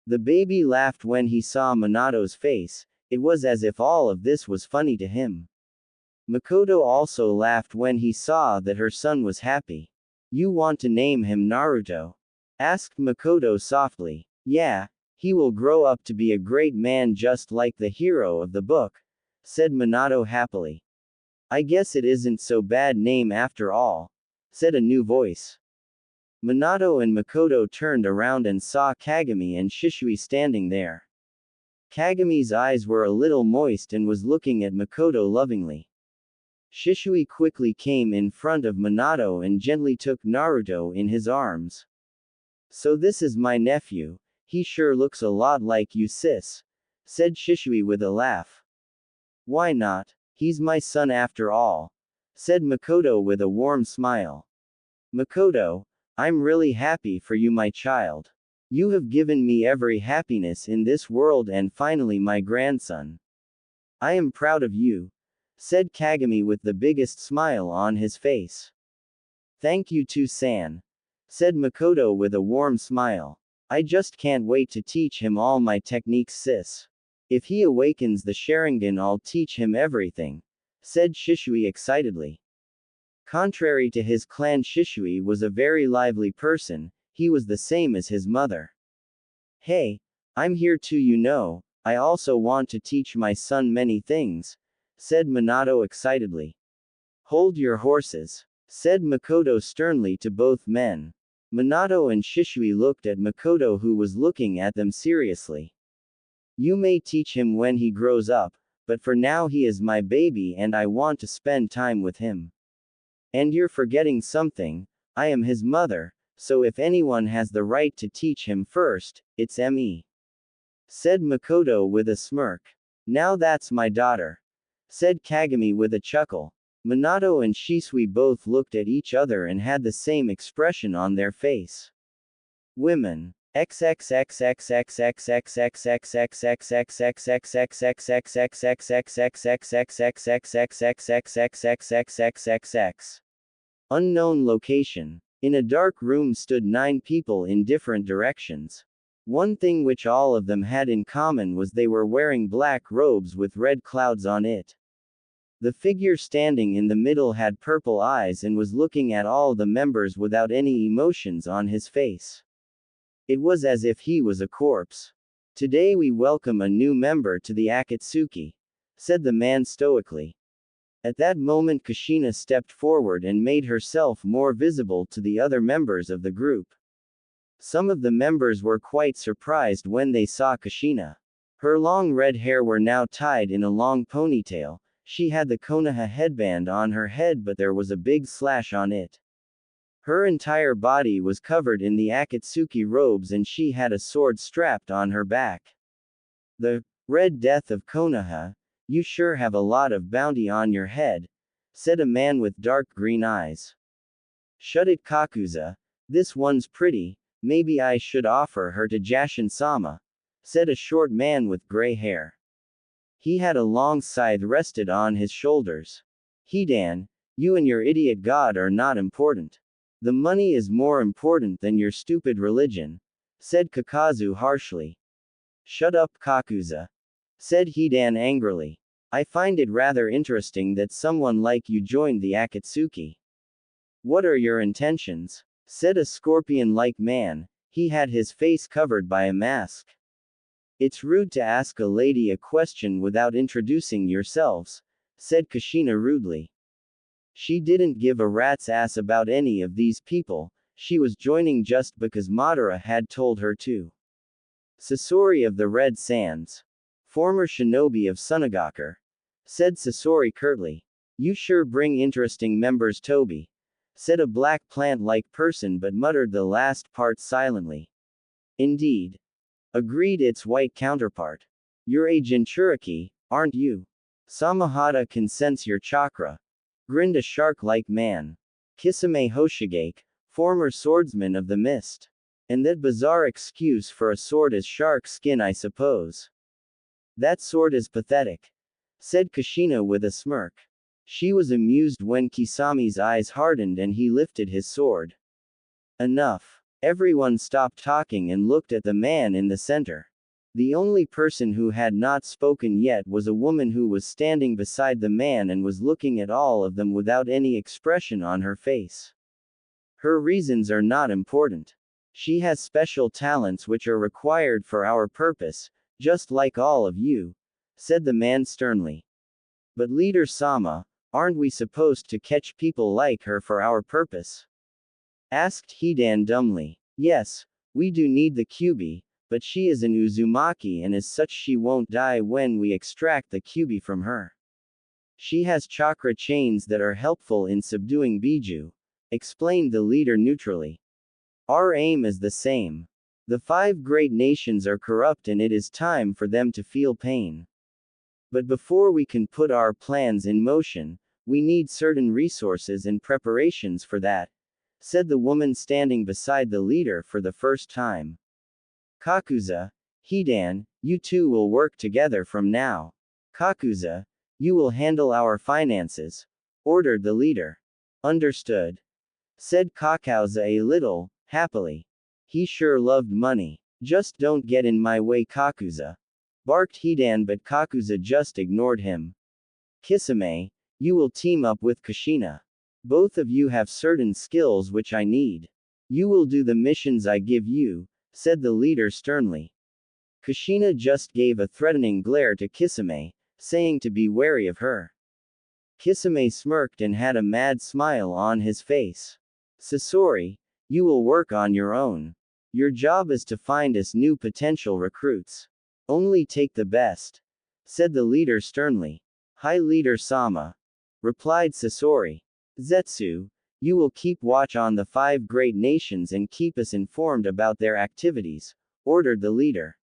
The baby laughed when he saw Minato's face, it was as if all of this was funny to him. Makoto also laughed when he saw that her son was happy. You want to name him Naruto? Asked Makoto softly. Yeah, he will grow up to be a great man just like the hero of the book, said Minato happily. I guess it isn't so bad name after all, said a new voice. Minato and Makoto turned around and saw Kagami and Shisui standing there. Kagami's eyes were a little moist and was looking at Makoto lovingly. Shisui quickly came in front of Minato and gently took Naruto in his arms. So this is my nephew. He sure looks a lot like you, sis, said Shisui with a laugh. Why not? He's my son after all, said Makoto with a warm smile. Makoto, I'm really happy for you, my child. You have given me every happiness in this world and finally my grandson. I am proud of you, said Kagami with the biggest smile on his face. Thank you too, San, said Makoto with a warm smile. I just can't wait to teach him all my techniques, sis. If he awakens the Sharingan, I'll teach him everything, said Shisui excitedly. Contrary to his clan, Shisui was a very lively person, he was the same as his mother. Hey, I'm here too, you know, I also want to teach my son many things, said Minato excitedly. Hold your horses, said Makoto sternly to both men. Minato and Shisui looked at Makoto, who was looking at them seriously. You may teach him when he grows up, but for now he is my baby and I want to spend time with him. And you're forgetting something, I am his mother, so if anyone has the right to teach him first, it's me, said Makoto with a smirk. Now that's my daughter, said Kagami with a chuckle. Minato and Shisui both looked at each other and had the same expression on their face. Women. Unknown location. In a dark room stood 9 people in different directions. One thing which all of them had in common was they were wearing black robes with red clouds on it. The figure standing in the middle had purple eyes and was looking at all the members without any emotions on his face. It was as if he was a corpse. Today we welcome a new member to the Akatsuki, said the man stoically. At that moment Kushina stepped forward and made herself more visible to the other members of the group. Some of the members were quite surprised when they saw Kushina. Her long red hair were now tied in a long ponytail. She had the Konoha headband on her head, but there was a big slash on it. Her entire body was covered in the Akatsuki robes and she had a sword strapped on her back. The Red Death of Konoha, you sure have a lot of bounty on your head, said a man with dark green eyes. Shut it, Kakuza, this one's pretty, maybe I should offer her to Jashin-sama, said a short man with gray hair. He had a long scythe rested on his shoulders. Hidan, you and your idiot god are not important. The money is more important than your stupid religion, said Kakazu harshly. Shut up, Kakuza, said Hidan angrily. I find it rather interesting that someone like you joined the Akatsuki. What are your intentions? Said a scorpion-like man. He had his face covered by a mask. It's rude to ask a lady a question without introducing yourselves, said Kushina rudely. She didn't give a rat's ass about any of these people, she was joining just because Madara had told her to. Sasori of the Red Sands, former shinobi of Sunagakur, said Sasori curtly. You sure bring interesting members, Toby, said a black plant-like person but muttered the last part silently. Indeed, agreed its white counterpart. You're a Jinchuriki, aren't you? Samahata can sense your chakra, grinned a shark-like man. Kisame Hoshigake, former swordsman of the mist. And that bizarre excuse for a sword is shark skin, I suppose. That sword is pathetic, said Kushina with a smirk. She was amused when Kisami's eyes hardened and he lifted his sword. Enough. Everyone stopped talking and looked at the man in the center. The only person who had not spoken yet was a woman who was standing beside the man and was looking at all of them without any expression on her face. Her reasons are not important. She has special talents which are required for our purpose, just like all of you, said the man sternly. But Leader Sama, aren't we supposed to catch people like her for our purpose? Asked Hidan dumbly. Yes, we do need the Kyuubi, but she is an Uzumaki and as such she won't die when we extract the Kyuubi from her. She has chakra chains that are helpful in subduing Biju, explained the leader neutrally. Our aim is the same. The 5 great nations are corrupt and it is time for them to feel pain. But before we can put our plans in motion, we need certain resources and preparations for that, said the woman standing beside the leader for the first time. Kakuza, Hidan, you two will work together from now. Kakuza, you will handle our finances, ordered the leader. Understood, said Kakuza a little happily. He sure loved money. Just don't get in my way, Kakuza, barked Hidan, but Kakuza just ignored him. Kisame, you will team up with Kushina. Both of you have certain skills which I need. You will do the missions I give you, said the leader sternly. Kushina just gave a threatening glare to Kisame, saying to be wary of her. Kisame smirked and had a mad smile on his face. Sasori, you will work on your own. Your job is to find us new potential recruits. Only take the best, said the leader sternly. Hi, Leader Sama, replied Sasori. Zetsu, you will keep watch on the 5 great nations and keep us informed about their activities, ordered the leader.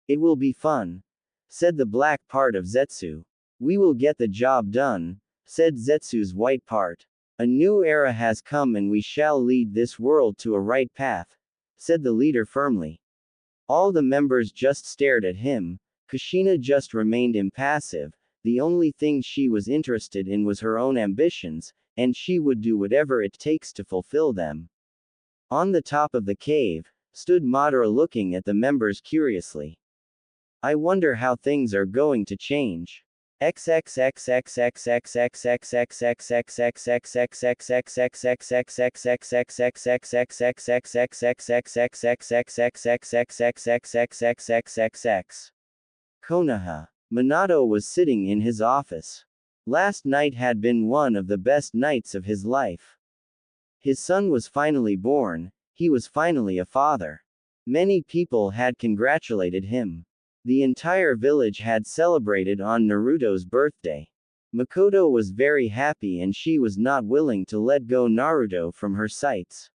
It will be fun, said the black part of Zetsu. We will get the job done, said Zetsu's white part. A new era has come and we shall lead this world to a right path, said the leader firmly. All the members just stared at him. Kushina just remained impassive. The only thing she was interested in was her own ambitions, and she would do whatever it takes to fulfill them. On the top of the cave, stood Madara looking at the members curiously. I wonder how things are going to change. Konoha. Minato was sitting in his office. Last night had been one of the best nights of his life. His son was finally born, he was finally a father. Many people had congratulated him. The entire village had celebrated on Naruto's birthday. Makoto was very happy and she was not willing to let go Naruto from her sights.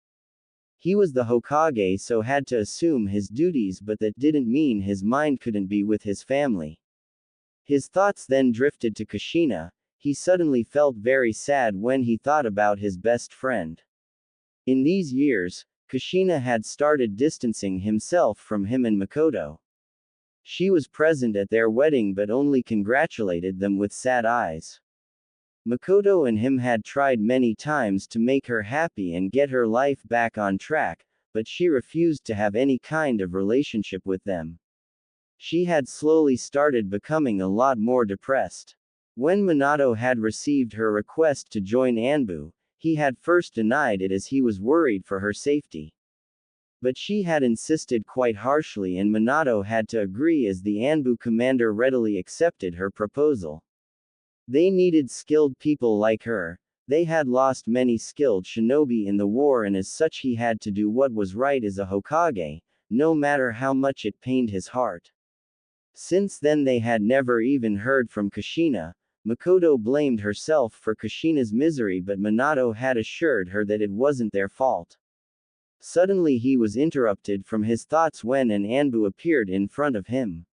He was the Hokage so had to assume his duties, but that didn't mean his mind couldn't be with his family. His thoughts then drifted to Kushina. He suddenly felt very sad when he thought about his best friend. In these years, Kushina had started distancing himself from him and Makoto. She was present at their wedding but only congratulated them with sad eyes. Makoto and him had tried many times to make her happy and get her life back on track, but she refused to have any kind of relationship with them. She had slowly started becoming a lot more depressed. When Minato had received her request to join Anbu, he had first denied it as he was worried for her safety. But she had insisted quite harshly and Minato had to agree as the Anbu commander readily accepted her proposal. They needed skilled people like her, They had lost many skilled shinobi in the war, and as such he had to do what was right as a Hokage, no matter how much it pained his heart. Since then they had never even heard from Kushina. Makoto blamed herself for Kushina's misery, but Minato had assured her that it wasn't their fault. Suddenly he was interrupted from his thoughts when an Anbu appeared in front of him.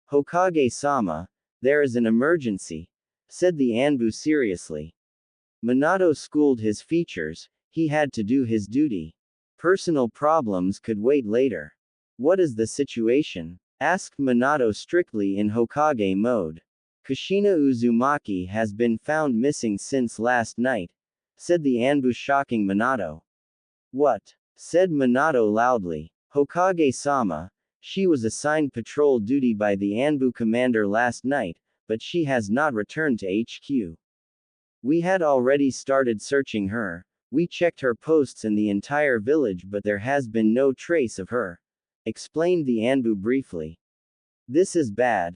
"Hokage-sama, there is an emergency," said the Anbu seriously. Minato schooled his features, he had to do his duty. Personal problems could wait later. "What is the situation?" asked Minato strictly in Hokage mode. "Kushina Uzumaki has been found missing since last night," said the Anbu, shocking Minato. "What?" said Minato loudly. "Hokage-sama, she was assigned patrol duty by the Anbu commander last night, but she has not returned to HQ. We had already started searching her. We checked her posts in the entire village, but there has been no trace of her," explained the Anbu briefly. "This is bad,"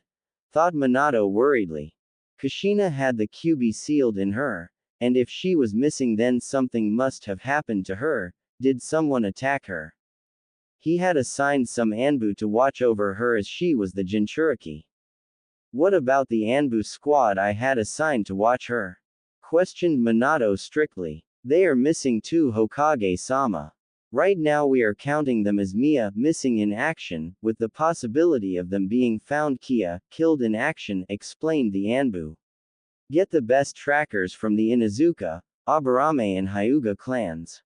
thought Minato worriedly. Kushina had the QB sealed in her, and if she was missing then something must have happened to her. Did someone attack her? He had assigned some Anbu to watch over her as she was the Jinchuriki. "What about the Anbu squad I had assigned to watch her?" questioned Minato strictly. "They are missing too, Hokage-sama. Right now we are counting them as Mia, missing in action, with the possibility of them being found Kia, killed in action," explained the Anbu. "Get the best trackers from the Inuzuka, Aburame and Hyuga clans.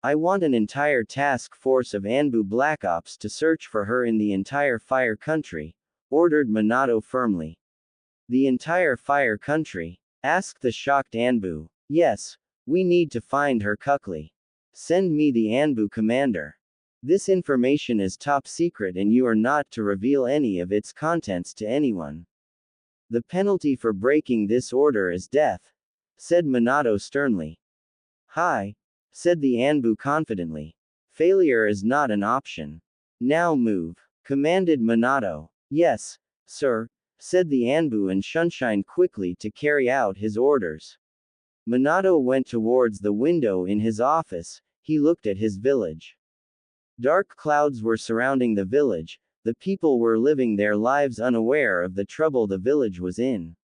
I want an entire task force of Anbu Black Ops to search for her in the entire Fire Country," ordered Minato firmly. "The entire Fire Country?" asked the shocked Anbu. "Yes, we need to find her quickly. Send me the Anbu commander. This information is top secret and you are not to reveal any of its contents to anyone. The penalty for breaking this order is death," said Minato sternly. "Hi," said the Anbu confidently. "Failure is not an option. Now move," commanded Minato. "Yes, sir," said the Anbu and Shunshined quickly to carry out his orders. Minato went towards the window in his office. He looked at his village. Dark clouds were surrounding the village. The people were living their lives unaware of the trouble the village was in.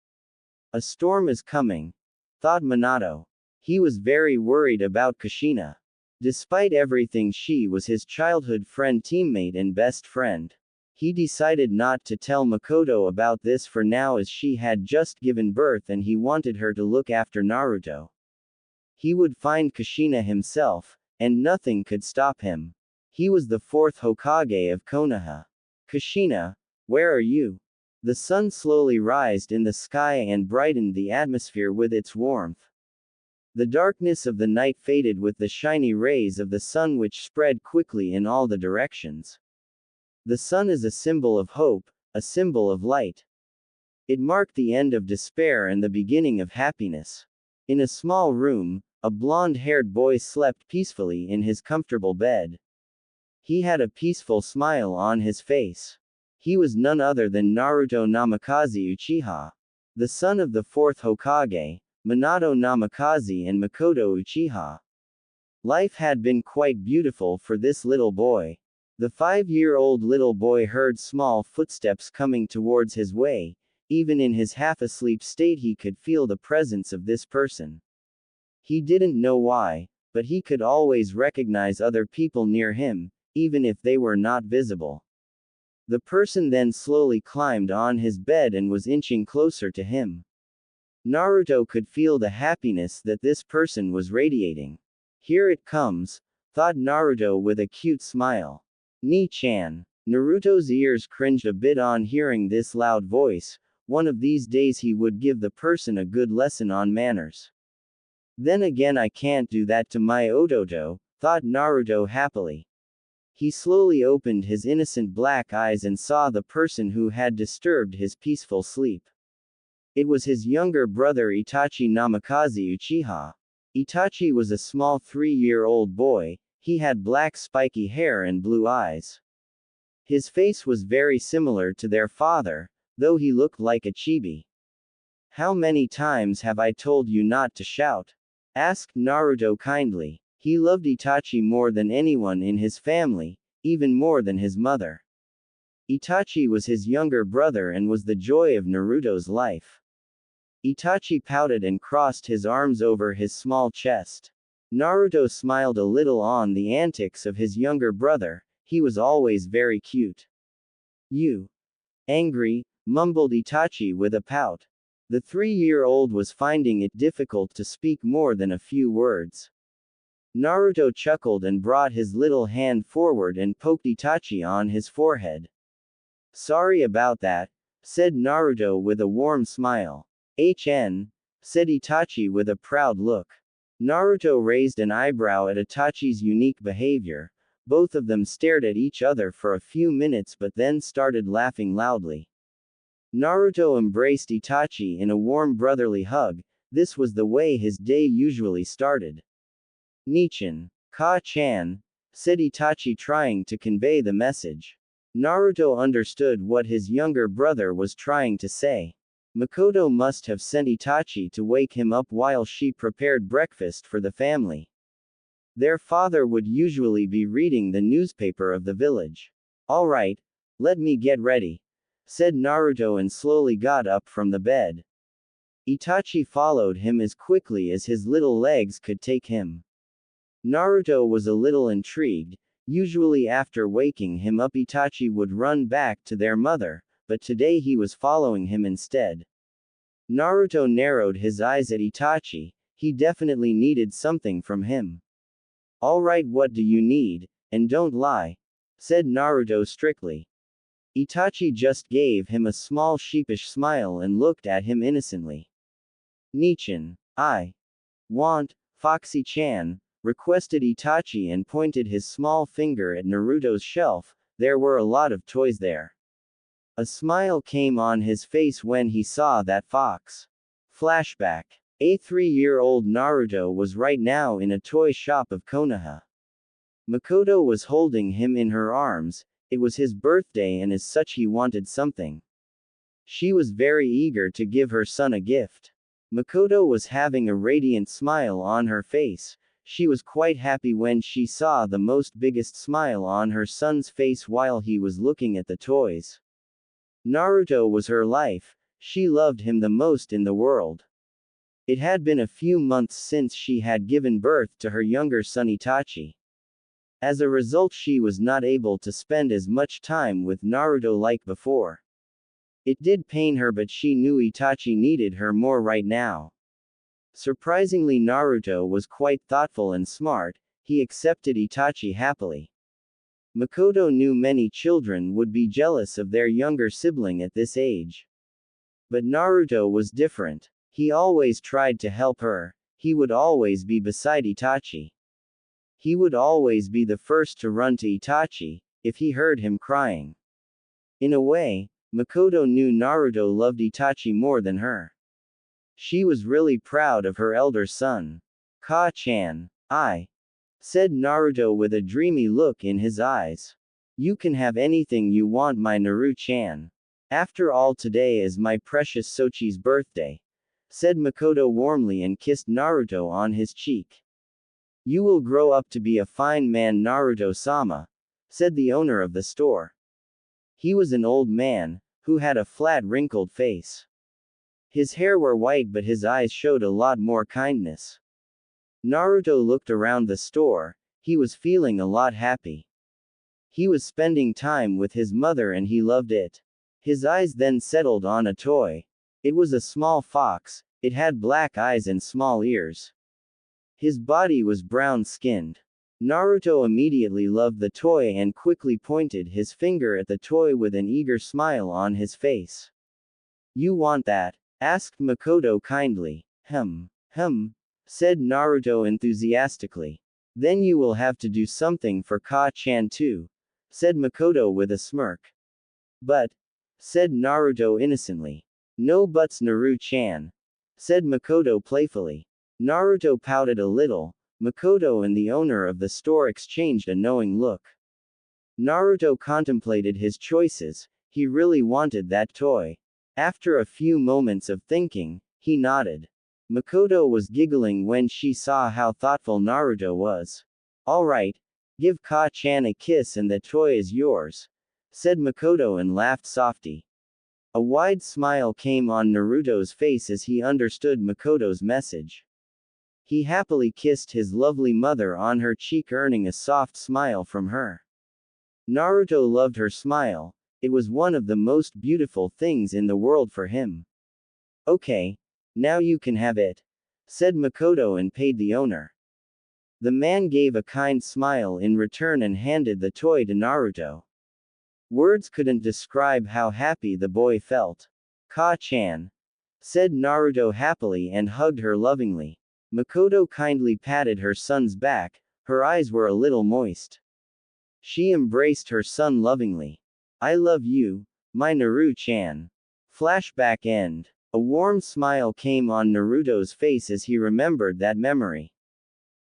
"A storm is coming," thought Minato. He was very worried about Kushina. Despite everything, she was his childhood friend, teammate and best friend. He decided not to tell Makoto about this for now, as she had just given birth and he wanted her to look after Naruto. He would find Kushina himself, and nothing could stop him. He was the fourth Hokage of Konoha. "Kushina, where are you?" The sun slowly rised in the sky and brightened the atmosphere with its warmth. The darkness of the night faded with the shiny rays of the sun, which spread quickly in all the directions. The sun is a symbol of hope, a symbol of light. It marked the end of despair and the beginning of happiness. In a small room, a blonde-haired boy slept peacefully in his comfortable bed. He had a peaceful smile on his face. He was none other than Naruto Namikaze Uchiha, the son of the fourth Hokage, Minato Namikaze and Makoto Uchiha. Life had been quite beautiful for this little boy. The 5-year-old little boy heard small footsteps coming towards his way. Even in his half-asleep state he could feel the presence of this person. He didn't know why, but he could always recognize other people near him, even if they were not visible. The person then slowly climbed on his bed and was inching closer to him. Naruto could feel the happiness that this person was radiating. "Here it comes," thought Naruto with a cute smile. "Ni-chan." Naruto's ears cringed a bit on hearing this loud voice. One of these days he would give the person a good lesson on manners. Then again, I can't do that to my Ototo, thought Naruto happily. He slowly opened his innocent black eyes and saw the person who had disturbed his peaceful sleep. It was his younger brother Itachi Namikaze Uchiha. Itachi was a small 3-year-old boy. He had black spiky hair and blue eyes. His face was very similar to their father, though he looked like a chibi. How many times have I told you not to shout? Asked Naruto kindly. He loved Itachi more than anyone in his family, even more than his mother. Itachi was his younger brother and was the joy of Naruto's life. Itachi pouted and crossed his arms over his small chest. Naruto smiled a little on the antics of his younger brother. He was always very cute. You. Angry, mumbled Itachi with a pout. The 3-year-old was finding it difficult to speak more than a few words. Naruto chuckled and brought his little hand forward and poked Itachi on his forehead. Sorry about that, said Naruto with a warm smile. Said Itachi with a proud look. Naruto raised an eyebrow at Itachi's unique behavior. Both of them stared at each other for a few minutes but then started laughing loudly. Naruto embraced Itachi in a warm brotherly hug. This was the way his day usually started. Nichan. Ka-chan, said Itachi trying to convey the message. Naruto understood what his younger brother was trying to say. Makoto must have sent Itachi to wake him up while she prepared breakfast for the family. Their father would usually be reading the newspaper of the village. Alright, let me get ready, said Naruto and slowly got up from the bed. Itachi followed him as quickly as his little legs could take him. Naruto was a little intrigued. Usually after waking him up Itachi would run back to their mother, but today he was following him instead. Naruto narrowed his eyes at Itachi. He definitely needed something from him. Alright, what do you need, and don't lie, said Naruto strictly. Itachi just gave him a small sheepish smile and looked at him innocently. Nichan. I want, Foxy-chan, requested Itachi and pointed his small finger at Naruto's shelf. There were a lot of toys there. A smile came on his face when he saw that fox. Flashback. A 3-year-old Naruto was right now in a toy shop of Konoha. Makoto was holding him in her arms. It was his birthday and as such he wanted something. She was very eager to give her son a gift. Makoto was having a radiant smile on her face. She was quite happy when she saw the most biggest smile on her son's face while he was looking at the toys. Naruto was her life. She loved him the most in the world. It had been a few months since she had given birth to her younger son Itachi. As a result, she was not able to spend as much time with Naruto like before. It did pain her, but she knew Itachi needed her more right now. Surprisingly, Naruto was quite thoughtful and smart. He accepted Itachi happily. Makoto knew many children would be jealous of their younger sibling at this age. But Naruto was different. He always tried to help her. He would always be beside Itachi. He would always be the first to run to Itachi if he heard him crying. In a way, Makoto knew Naruto loved Itachi more than her. She was really proud of her elder son. Ka-chan. I said Naruto with a dreamy look in his eyes. You can have anything you want, my Naru-chan. After all, today is my precious Sochi's birthday, said Makoto warmly and kissed Naruto on his cheek. You will grow up to be a fine man, Naruto-sama, said the owner of the store. He was an old man, who had a flat wrinkled face. His hair were white but his eyes showed a lot more kindness. Naruto looked around the store. He was feeling a lot happy. He was spending time with his mother and he loved it. His eyes then settled on a toy. It was a small fox. It had black eyes and small ears. His body was brown-skinned. Naruto immediately loved the toy and quickly pointed his finger at the toy with an eager smile on his face. You want that? Asked Makoto kindly. Said Naruto enthusiastically. Then you will have to do something for Ka-chan too, said Makoto with a smirk. But, said Naruto innocently. No buts, Naru-chan, said Makoto playfully. Naruto pouted a little. Makoto and the owner of the store exchanged a knowing look. Naruto contemplated his choices. He really wanted that toy. After a few moments of thinking, He nodded. Makoto was giggling when she saw how thoughtful Naruto was. Alright, give Ka-chan a kiss and the toy is yours, said Makoto and laughed softly. A wide smile came on Naruto's face as he understood Makoto's message. He happily kissed his lovely mother on her cheek, earning a soft smile from her. Naruto loved her smile. It was one of the most beautiful things in the world for him. Okay, now you can have it, said Makoto and paid the owner. The man gave a kind smile in return and handed the toy to Naruto. Words couldn't describe how happy the boy felt. Ka-chan, said Naruto happily and hugged her lovingly. Makoto kindly patted her son's back, her eyes were a little moist. She embraced her son lovingly. I love you, my Naru-chan. Flashback end. A warm smile came on Naruto's face as he remembered that memory.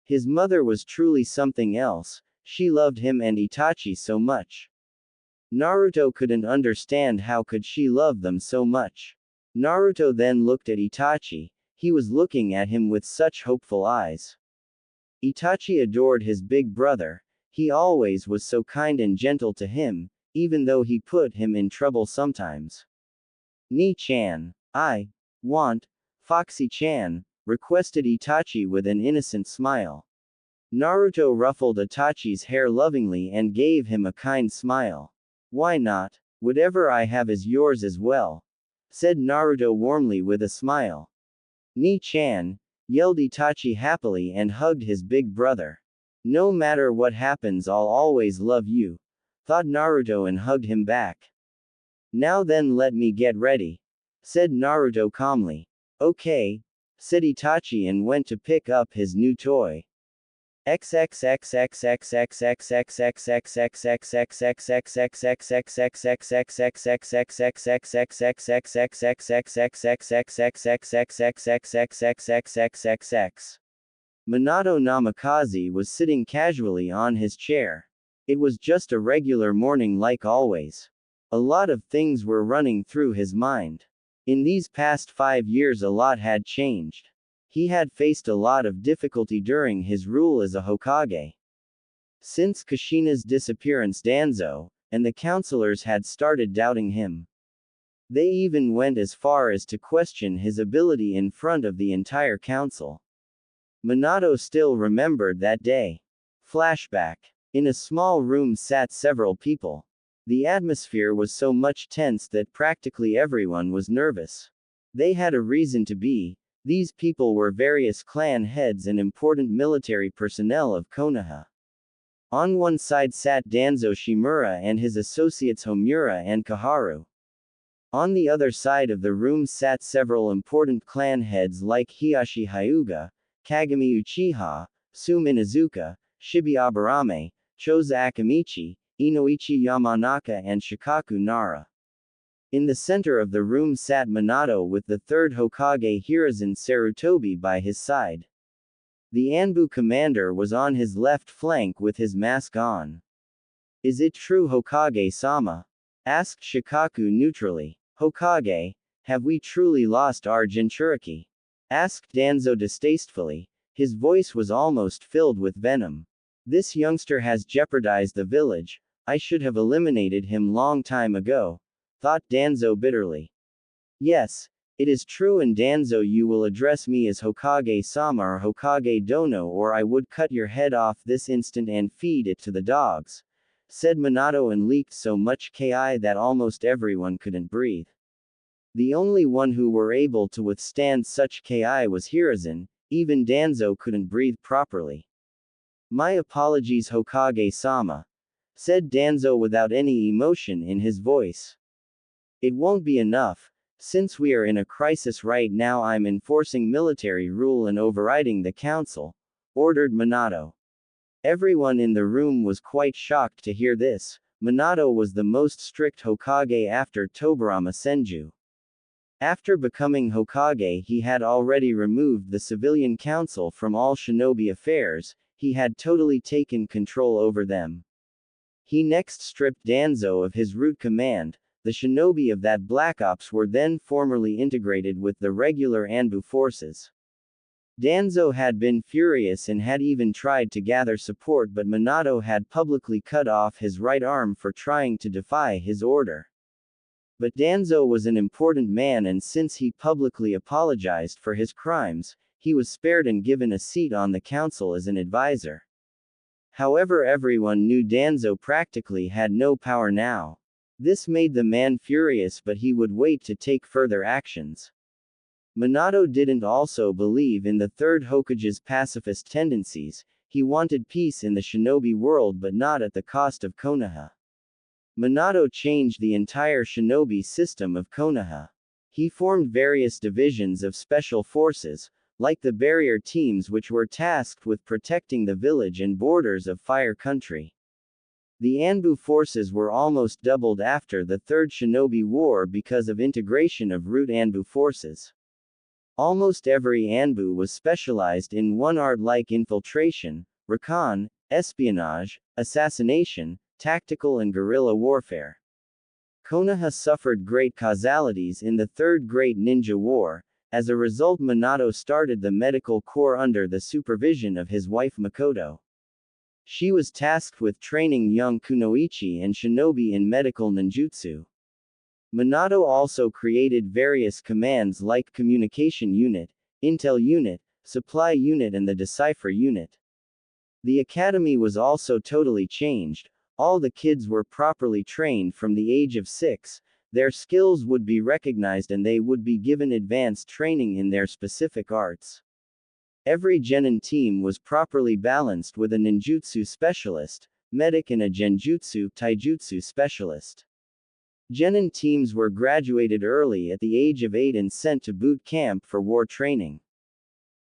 His mother was truly something else, she loved him and Itachi so much. Naruto couldn't understand how could she love them so much. Naruto then looked at Itachi, he was looking at him with such hopeful eyes. Itachi adored his big brother, he always was so kind and gentle to him, even though he put him in trouble sometimes. Ni-chan, I want Foxy-chan, requested Itachi with an innocent smile. Naruto ruffled Itachi's hair lovingly and gave him a kind smile. Why not? Whatever I have is yours as well, said Naruto warmly with a smile. Ni-chan, yelled Itachi happily and hugged his big brother. No matter what happens, I'll always love you, thought Naruto and hugged him back. Now then, let me get ready, said Naruto calmly. Okay, said Itachi and went to pick up his new toy. Minato Namikaze was sitting casually on his chair. It was just a regular morning like always. A lot of things were running through his mind. In these past 5 years a lot had changed. He had faced a lot of difficulty during his rule as a Hokage. Since Kushina's disappearance, Danzo and the counselors had started doubting him. They even went as far as to question his ability in front of the entire council. Minato still remembered that day. Flashback. In a small room sat several people. The atmosphere was so much tense that practically everyone was nervous. They had a reason to be. These people were various clan heads and important military personnel of Konoha. On one side sat Danzo Shimura and his associates Homura and Kaharu. On the other side of the room sat several important clan heads like Hiyashi Hyuga, Kagami Uchiha, Sum Inuzuka, Shibi Aburame, Choza Akamichi, Inoichi Yamanaka and Shikaku Nara. In the center of the room sat Minato with the third Hokage Hiruzen Sarutobi by his side. The Anbu commander was on his left flank with his mask on. Is it true, Hokage-sama? Asked Shikaku neutrally. Hokage, have we truly lost our Jinchuriki? Asked Danzo distastefully. His voice was almost filled with venom. This youngster has jeopardized the village. I should have eliminated him long time ago, thought Danzo bitterly. Yes, it is true, and Danzo, you will address me as Hokage-sama or Hokage-dono, or I would cut your head off this instant and feed it to the dogs, said Minato and leaked so much ki that almost everyone couldn't breathe. The only one who were able to withstand such ki was Hiruzen. Even Danzo couldn't breathe properly. My apologies, Hokage-sama, said Danzo without any emotion in his voice. It won't be enough. Since we are in a crisis right now, I'm enforcing military rule and overriding the council, ordered Minato. Everyone in the room was quite shocked to hear this. Minato was the most strict Hokage after Tobirama Senju. After becoming Hokage, he had already removed the civilian council from all shinobi affairs, he had totally taken control over them. He next stripped Danzo of his root command, the shinobi of that Black Ops were then formally integrated with the regular Anbu forces. Danzo had been furious and had even tried to gather support, but Minato had publicly cut off his right arm for trying to defy his order. But Danzo was an important man, and since he publicly apologized for his crimes, he was spared and given a seat on the council as an advisor. However, everyone knew Danzo practically had no power now. This made the man furious, but he would wait to take further actions. Minato didn't also believe in the third Hokage's pacifist tendencies. He wanted peace in the shinobi world, but not at the cost of Konoha. Minato changed the entire shinobi system of Konoha. He formed various divisions of special forces, like the barrier teams, which were tasked with protecting the village and borders of Fire Country. The Anbu forces were almost doubled after the Third Shinobi War because of integration of root Anbu forces. Almost every Anbu was specialized in one art like infiltration, recon, espionage, assassination, tactical and guerrilla warfare. Konoha suffered great casualties in the Third Great Ninja War. As a result, Minato started the medical corps under the supervision of his wife Makoto. She was tasked with training young kunoichi and shinobi in medical ninjutsu. Minato also created various commands like Communication Unit, Intel Unit, Supply Unit and the Decipher Unit. The academy was also totally changed. All the kids were properly trained from the age of 6. Their skills would be recognized and they would be given advanced training in their specific arts. Every genin team was properly balanced with a ninjutsu specialist, medic and a genjutsu taijutsu specialist. Genin teams were graduated early at the age of 8 and sent to boot camp for war training.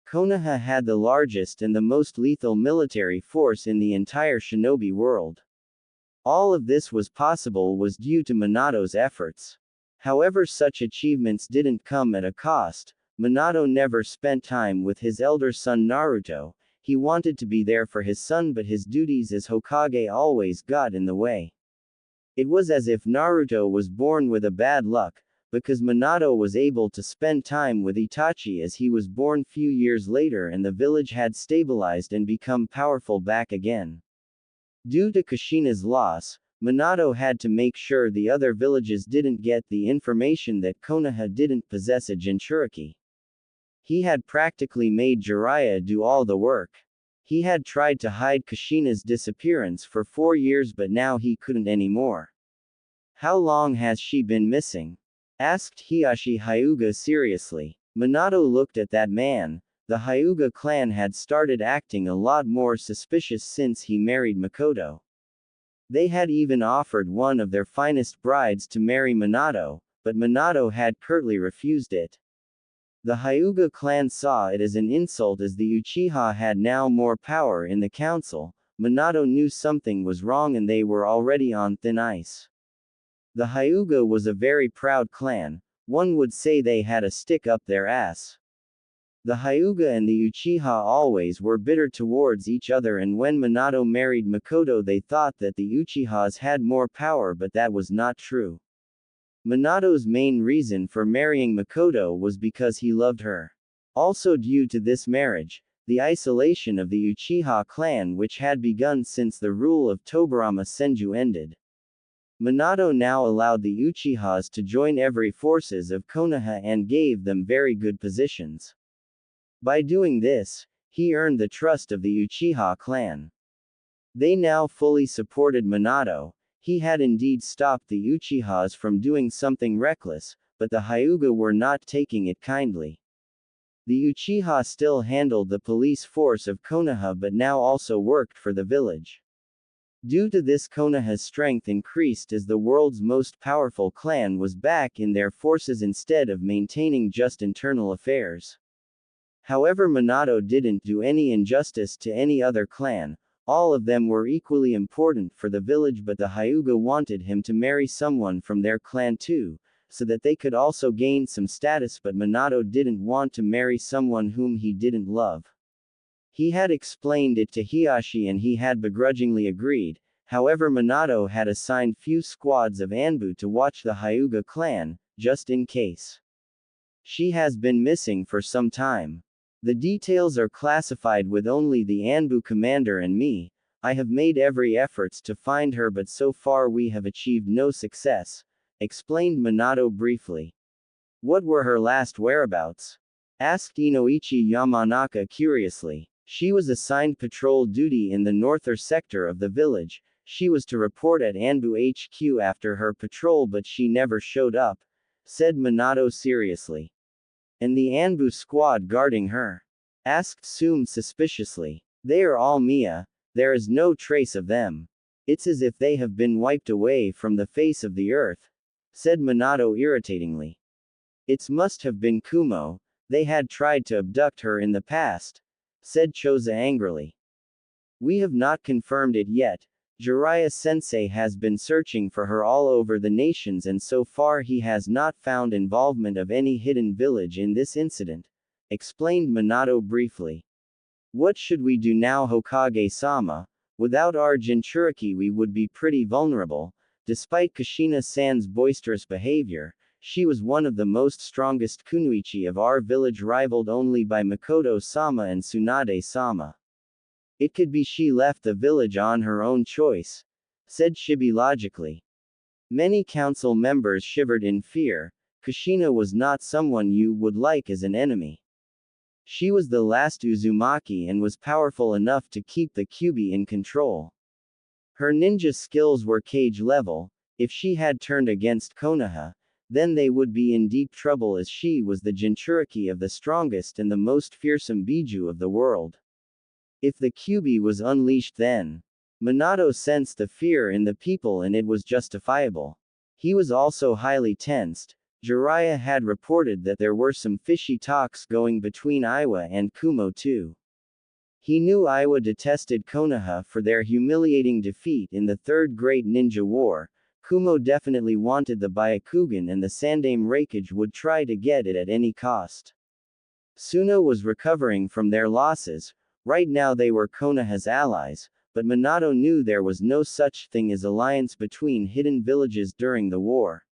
Konoha had the largest and the most lethal military force in the entire shinobi world. All of this was possible was due to Minato's efforts. However, such achievements didn't come at a cost. Minato never spent time with his elder son Naruto. He wanted to be there for his son, but his duties as Hokage always got in the way. It was as if Naruto was born with a bad luck, because Minato was able to spend time with Itachi as he was born few years later and the village had stabilized and become powerful back again. Due to Kushina's loss, Minato had to make sure the other villages didn't get the information that Konoha didn't possess a Jinchuriki. He had practically made Jiraiya do all the work. He had tried to hide Kushina's disappearance for 4 years, but now he couldn't anymore. "How long has she been missing?" asked Hiashi Hyuga seriously. Minato looked at that man. The Hyuga clan had started acting a lot more suspicious since he married Makoto. They had even offered one of their finest brides to marry Minato, but Minato had curtly refused it. The Hyuga clan saw it as an insult as the Uchiha had now more power in the council. Minato knew something was wrong and they were already on thin ice. The Hyuga was a very proud clan. One would say they had a stick up their ass. The Hyuga and the Uchiha always were bitter towards each other, and when Minato married Makoto they thought that the Uchihas had more power, but that was not true. Minato's main reason for marrying Makoto was because he loved her. Also due to this marriage, the isolation of the Uchiha clan which had begun since the rule of Tobirama Senju ended. Minato now allowed the Uchihas to join every forces of Konoha and gave them very good positions. By doing this, he earned the trust of the Uchiha clan. They now fully supported Minato. He had indeed stopped the Uchihas from doing something reckless, but the Hyuga were not taking it kindly. The Uchiha still handled the police force of Konoha but now also worked for the village. Due to this, Konoha's strength increased as the world's most powerful clan was back in their forces instead of maintaining just internal affairs. However, Minato didn't do any injustice to any other clan. All of them were equally important for the village, but the Hyuga wanted him to marry someone from their clan too, so that they could also gain some status, but Minato didn't want to marry someone whom he didn't love. He had explained it to Hiashi and he had begrudgingly agreed. However, Minato had assigned few squads of Anbu to watch the Hyuga clan, just in case. She has been missing for some time. The details are classified with only the Anbu commander and me. I have made every efforts to find her, but so far we have achieved no success, explained Minato briefly. What were her last whereabouts? Asked Inoichi Yamanaka curiously. She was assigned patrol duty in the northern sector of the village. She was to report at Anbu HQ after her patrol, but she never showed up, said Minato seriously. And the Anbu squad guarding her? Asked Tsume suspiciously. They are all Mia. There is no trace of them. It's as if they have been wiped away from the face of the earth, said Minato irritatingly. It must have been Kumo. They had tried to abduct her in the past, said Choza angrily. We have not confirmed it yet. Jiraiya-sensei has been searching for her all over the nations, and so far he has not found involvement of any hidden village in this incident, explained Minato briefly. What should we do now, Hokage-sama? Without our Jinchuriki we would be pretty vulnerable. Despite Kushina-san's boisterous behavior, she was one of the most strongest kunoichi of our village, rivaled only by Makoto-sama and Tsunade-sama. It could be she left the village on her own choice, said Shibi logically. Many council members shivered in fear. Kushina was not someone you would like as an enemy. She was the last Uzumaki and was powerful enough to keep the Kyuubi in control. Her ninja skills were cage level. If she had turned against Konoha, then they would be in deep trouble, as she was the Jinchuriki of the strongest and the most fearsome Biju of the world. If the Kyuubi was unleashed, then Minato sensed the fear in the people, and it was justifiable. He was also highly tensed. Jiraiya had reported that there were some fishy talks going between Iwa and Kumo too. He knew Iwa detested Konoha for their humiliating defeat in the Third Great Ninja War. Kumo definitely wanted the Byakugan, and the Sandaime Raikage would try to get it at any cost. Suno was recovering from their losses. Right now they were Konoha's allies, but Minato knew there was no such thing as alliance between hidden villages during the war.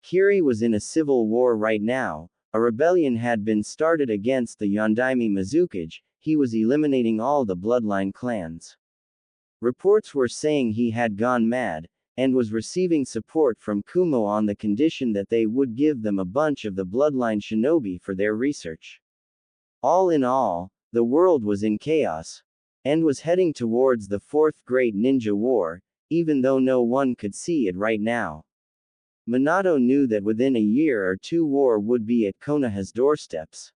Kiri was in a civil war right now. A rebellion had been started against the Yondaime Mizukage. He was eliminating all the bloodline clans. Reports were saying he had gone mad, and was receiving support from Kumo on the condition that they would give them a bunch of the bloodline shinobi for their research. All in all, the world was in chaos, and was heading towards the Fourth Great Ninja War, even though no one could see it right now. Minato knew that within a year or two war would be at Konoha's doorsteps.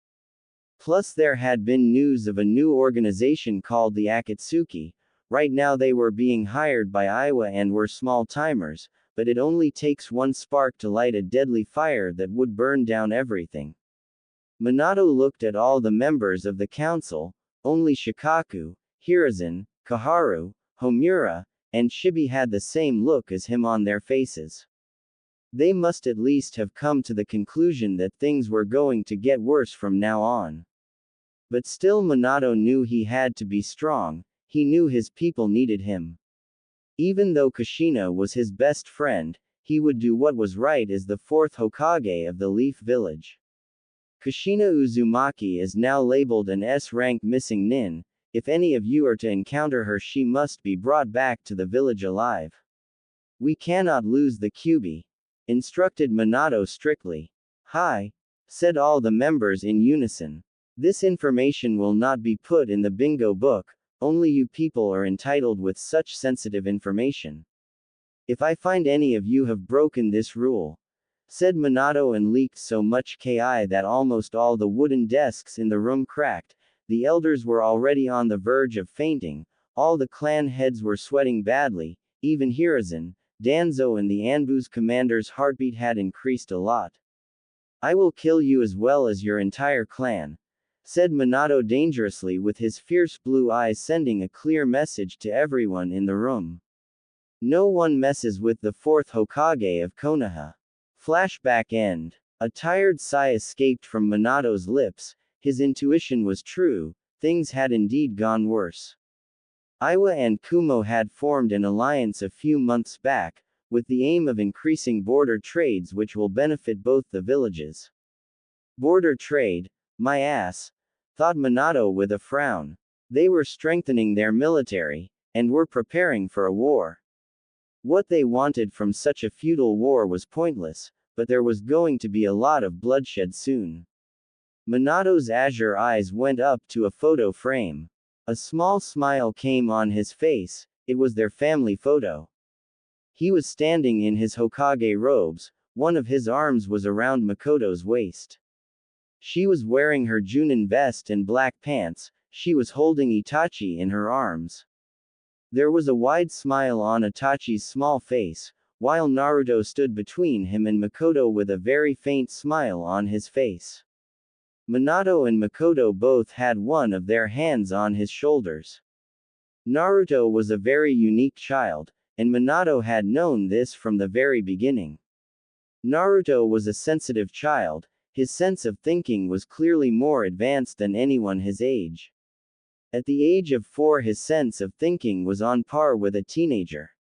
Plus there had been news of a new organization called the Akatsuki. Right now they were being hired by Iwa and were small-timers, but it only takes one spark to light a deadly fire that would burn down everything. Minato looked at all the members of the council. Only Shikaku, Hiruzen, Kaharu, Homura, and Shibi had the same look as him on their faces. They must at least have come to the conclusion that things were going to get worse from now on. But still Minato knew he had to be strong. He knew his people needed him. Even though Kushina was his best friend, he would do what was right as the fourth Hokage of the Leaf Village. Kushina Uzumaki is now labeled an S-rank missing nin. If any of you are to encounter her, she must be brought back to the village alive. We cannot lose the Kyuubi, instructed Minato strictly. Hi, said all the members in unison. This information will not be put in the bingo book. Only you people are entitled with such sensitive information. If I find any of you have broken this rule, said Minato, and leaked so much ki that almost all the wooden desks in the room cracked. The elders were already on the verge of fainting. All the clan heads were sweating badly. Even Hiruzen, Danzo and the Anbu's commander's heartbeat had increased a lot. I will kill you as well as your entire clan, said Minato dangerously, with his fierce blue eyes sending a clear message to everyone in the room. No one messes with the fourth Hokage of Konoha. Flashback end. A tired sigh escaped from Minato's lips. His intuition was true. Things had indeed gone worse. Iwa and Kumo had formed an alliance a few months back, with the aim of increasing border trades which will benefit both the villages. Border trade? My ass, thought Minato with a frown. They were strengthening their military, and were preparing for a war. What they wanted from such a feudal war was pointless, but there was going to be a lot of bloodshed soon. Minato's azure eyes went up to a photo frame. A small smile came on his face. It was their family photo. He was standing in his Hokage robes, one of his arms was around Makoto's waist. She was wearing her Junin vest and black pants, she was holding Itachi in her arms. There was a wide smile on Itachi's small face, while Naruto stood between him and Makoto with a very faint smile on his face. Minato and Makoto both had one of their hands on his shoulders. Naruto was a very unique child, and Minato had known this from the very beginning. Naruto was a sensitive child, his sense of thinking was clearly more advanced than anyone his age. At the age of 4 his sense of thinking was on par with a teenager.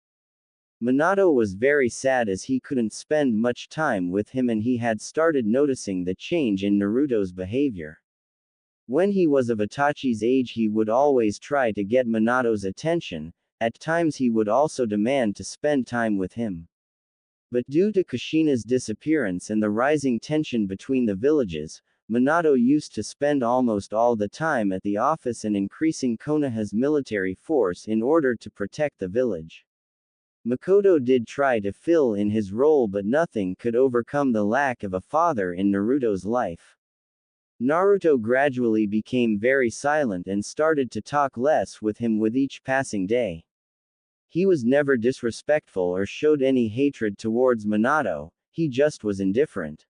Minato was very sad as he couldn't spend much time with him and he had started noticing the change in Naruto's behavior. When he was of Itachi's age he would always try to get Minato's attention, at times he would also demand to spend time with him. But due to Kushina's disappearance and the rising tension between the villages, Minato used to spend almost all the time at the office and increasing Konoha's military force in order to protect the village. Makoto did try to fill in his role but nothing could overcome the lack of a father in Naruto's life. Naruto gradually became very silent and started to talk less with him with each passing day. He was never disrespectful or showed any hatred towards Minato, he just was indifferent.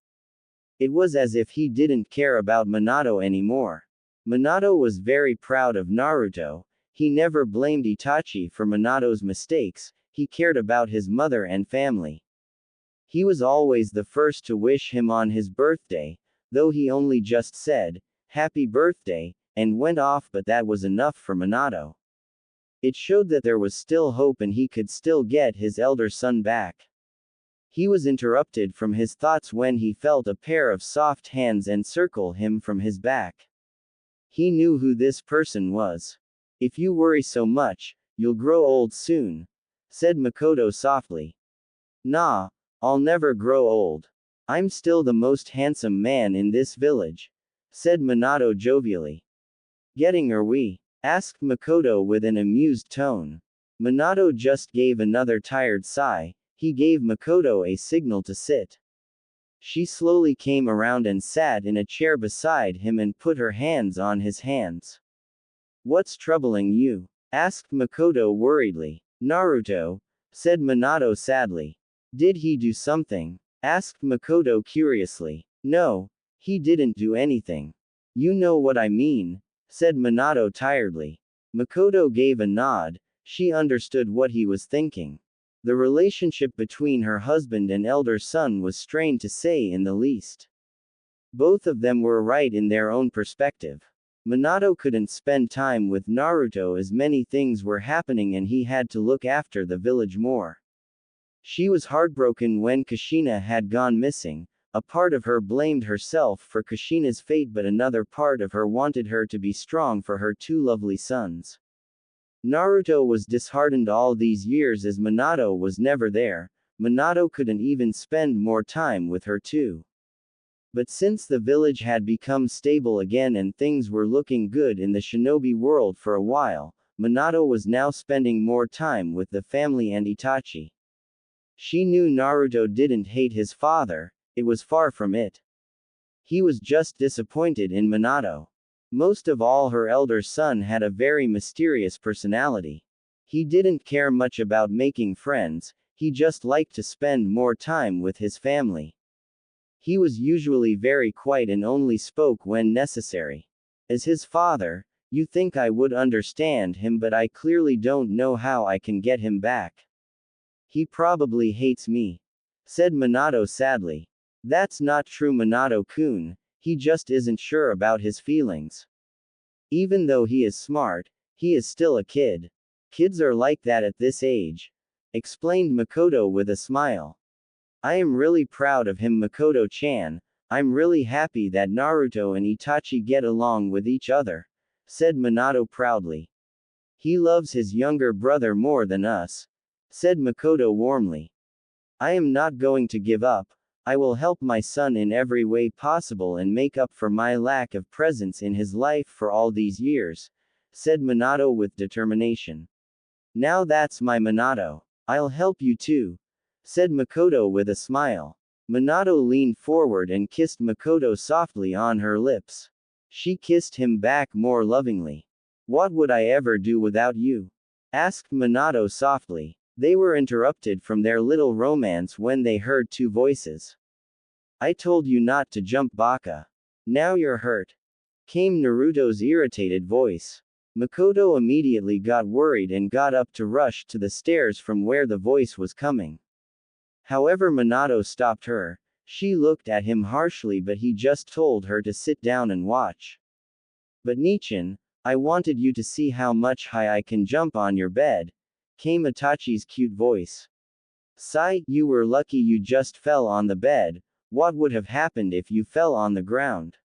It was as if he didn't care about Minato anymore. Minato was very proud of Naruto, he never blamed Itachi for Minato's mistakes, he cared about his mother and family. He was always the first to wish him on his birthday, though he only just said, "Happy birthday," and went off but that was enough for Minato. It showed that there was still hope and he could still get his elder son back. He was interrupted from his thoughts when he felt a pair of soft hands encircle him from his back. He knew who this person was. "If you worry so much, you'll grow old soon," said Makoto softly. "Nah, I'll never grow old. I'm still the most handsome man in this village," said Minato jovially. "Getting are we?" asked Makoto with an amused tone. Minato just gave another tired sigh, he gave Makoto a signal to sit. She slowly came around and sat in a chair beside him and put her hands on his hands. "What's troubling you?" asked Makoto worriedly. "Naruto," said Minato sadly. "Did he do something?" asked Makoto curiously. "No, he didn't do anything. You know what I mean," said Minato tiredly. Makoto gave a nod, she understood what he was thinking. The relationship between her husband and elder son was strained to say in the least. Both of them were right in their own perspective. Minato couldn't spend time with Naruto as many things were happening and he had to look after the village more. She was heartbroken when Kushina had gone missing. A part of her blamed herself for Kushina's fate but another part of her wanted her to be strong for her 2 lovely sons. Naruto was disheartened all these years as Minato was never there. Minato couldn't even spend more time with her too. But since the village had become stable again and things were looking good in the shinobi world for a while, Minato was now spending more time with the family and Itachi. She knew Naruto didn't hate his father, it was far from it. He was just disappointed in Minato. Most of all, her elder son had a very mysterious personality. He didn't care much about making friends, he just liked to spend more time with his family. He was usually very quiet and only spoke when necessary. As his father, you think I would understand him but I clearly don't know how I can get him back. He probably hates me," said Minato sadly. "That's not true Minato-kun, he just isn't sure about his feelings. Even though he is smart, he is still a kid. Kids are like that at this age, explained Makoto with a smile. I am really proud of him, Makoto-chan. I'm really happy that Naruto and Itachi get along with each other, said Minato proudly. He loves his younger brother more than us, said Makoto warmly. I am not going to give up. I will help my son in every way possible and make up for my lack of presence in his life for all these years, said Minato with determination. Now that's my Minato. I'll help you too, said Makoto with a smile. Minato leaned forward and kissed Makoto softly on her lips. She kissed him back more lovingly. What would I ever do without you? Asked Minato softly. They were interrupted from their little romance when they heard two voices. I told you not to jump, Baka. Now you're hurt. Came Naruto's irritated voice. Makoto immediately got worried and got up to rush to the stairs from where the voice was coming. However, Minato stopped her. She looked at him harshly, but he just told her to sit down and watch. But Nichan, I wanted you to see how much high I can jump on your bed, came Itachi's cute voice. Sigh, you were lucky you just fell on the bed. What would have happened if you fell on the ground?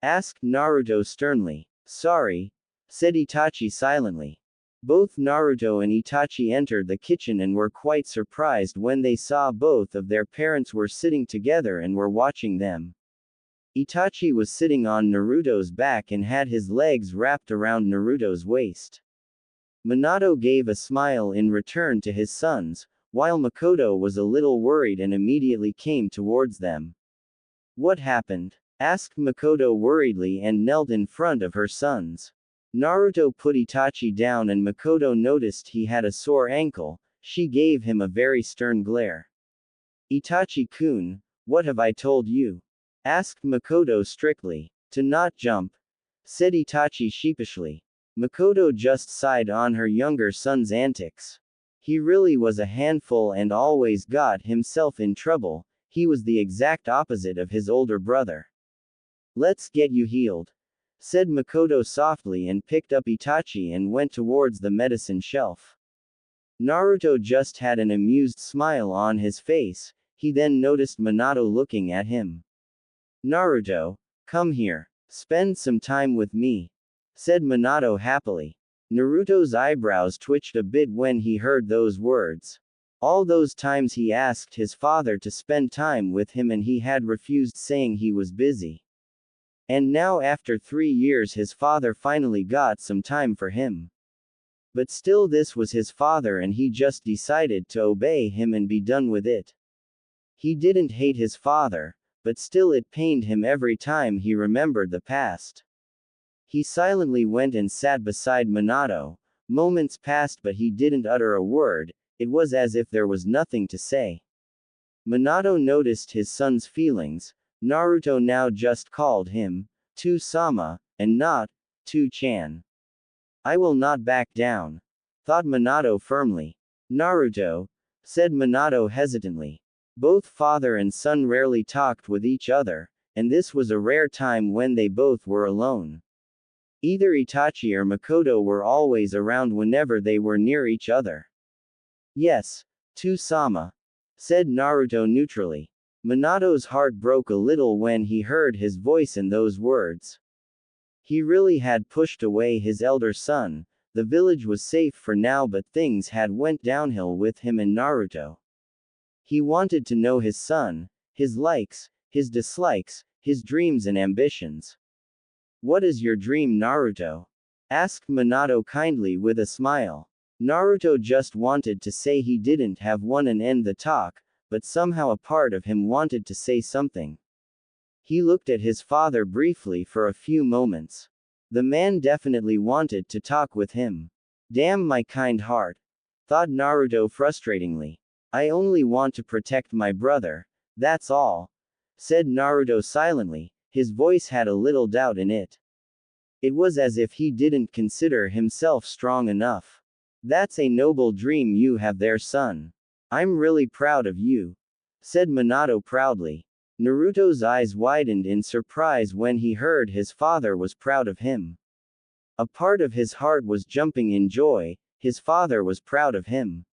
Asked Naruto sternly. Sorry, said Itachi silently. Both Naruto and Itachi entered the kitchen and were quite surprised when they saw both of their parents were sitting together and were watching them. Itachi was sitting on Naruto's back and had his legs wrapped around Naruto's waist. Minato gave a smile in return to his sons, while Makoto was a little worried and immediately came towards them. What happened? Asked Makoto worriedly and knelt in front of her sons. Naruto put Itachi down and Makoto noticed he had a sore ankle. She gave him a very stern glare. Itachi-kun, what have I told you? Asked Makoto strictly. To not jump, said Itachi sheepishly. Makoto just sighed on her younger son's antics. He really was a handful and always got himself in trouble. He was the exact opposite of his older brother. Let's get you healed, said Makoto softly and picked up Itachi and went towards the medicine shelf. Naruto just had an amused smile on his face. He then noticed Minato looking at him. Naruto, come here. Spend some time with me, said Minato happily. Naruto's eyebrows twitched a bit when he heard those words. All those times he asked his father to spend time with him and he had refused, saying he was busy. And now after 3 years his father finally got some time for him. But still, this was his father and he just decided to obey him and be done with it. He didn't hate his father, but still it pained him every time he remembered the past. He silently went and sat beside Minato. Moments passed but he didn't utter a word. It was as if there was nothing to say. Minato noticed his son's feelings. Naruto now just called him Tu-sama, and not Tu-chan. I will not back down, thought Minato firmly. Naruto, said Minato hesitantly. Both father and son rarely talked with each other, and this was a rare time when they both were alone. Either Itachi or Makoto were always around whenever they were near each other. Yes, Tu-sama, said Naruto neutrally. Minato's heart broke a little when he heard his voice and those words. He really had pushed away his elder son. The village was safe for now, but things had went downhill with him and Naruto. He wanted to know his son, his likes, his dislikes, his dreams and ambitions. What is your dream, Naruto? Asked Minato kindly with a smile. Naruto just wanted to say he didn't have one and end the talk, but somehow a part of him wanted to say something. He looked at his father briefly for a few moments. The man definitely wanted to talk with him. Damn my kind heart, thought Naruto frustratingly. I only want to protect my brother, that's all, said Naruto silently. His voice had a little doubt in it. It was as if he didn't consider himself strong enough. That's a noble dream you have there, son. I'm really proud of you, said Minato proudly. Naruto's eyes widened in surprise when he heard his father was proud of him. A part of his heart was jumping in joy. His father was proud of him.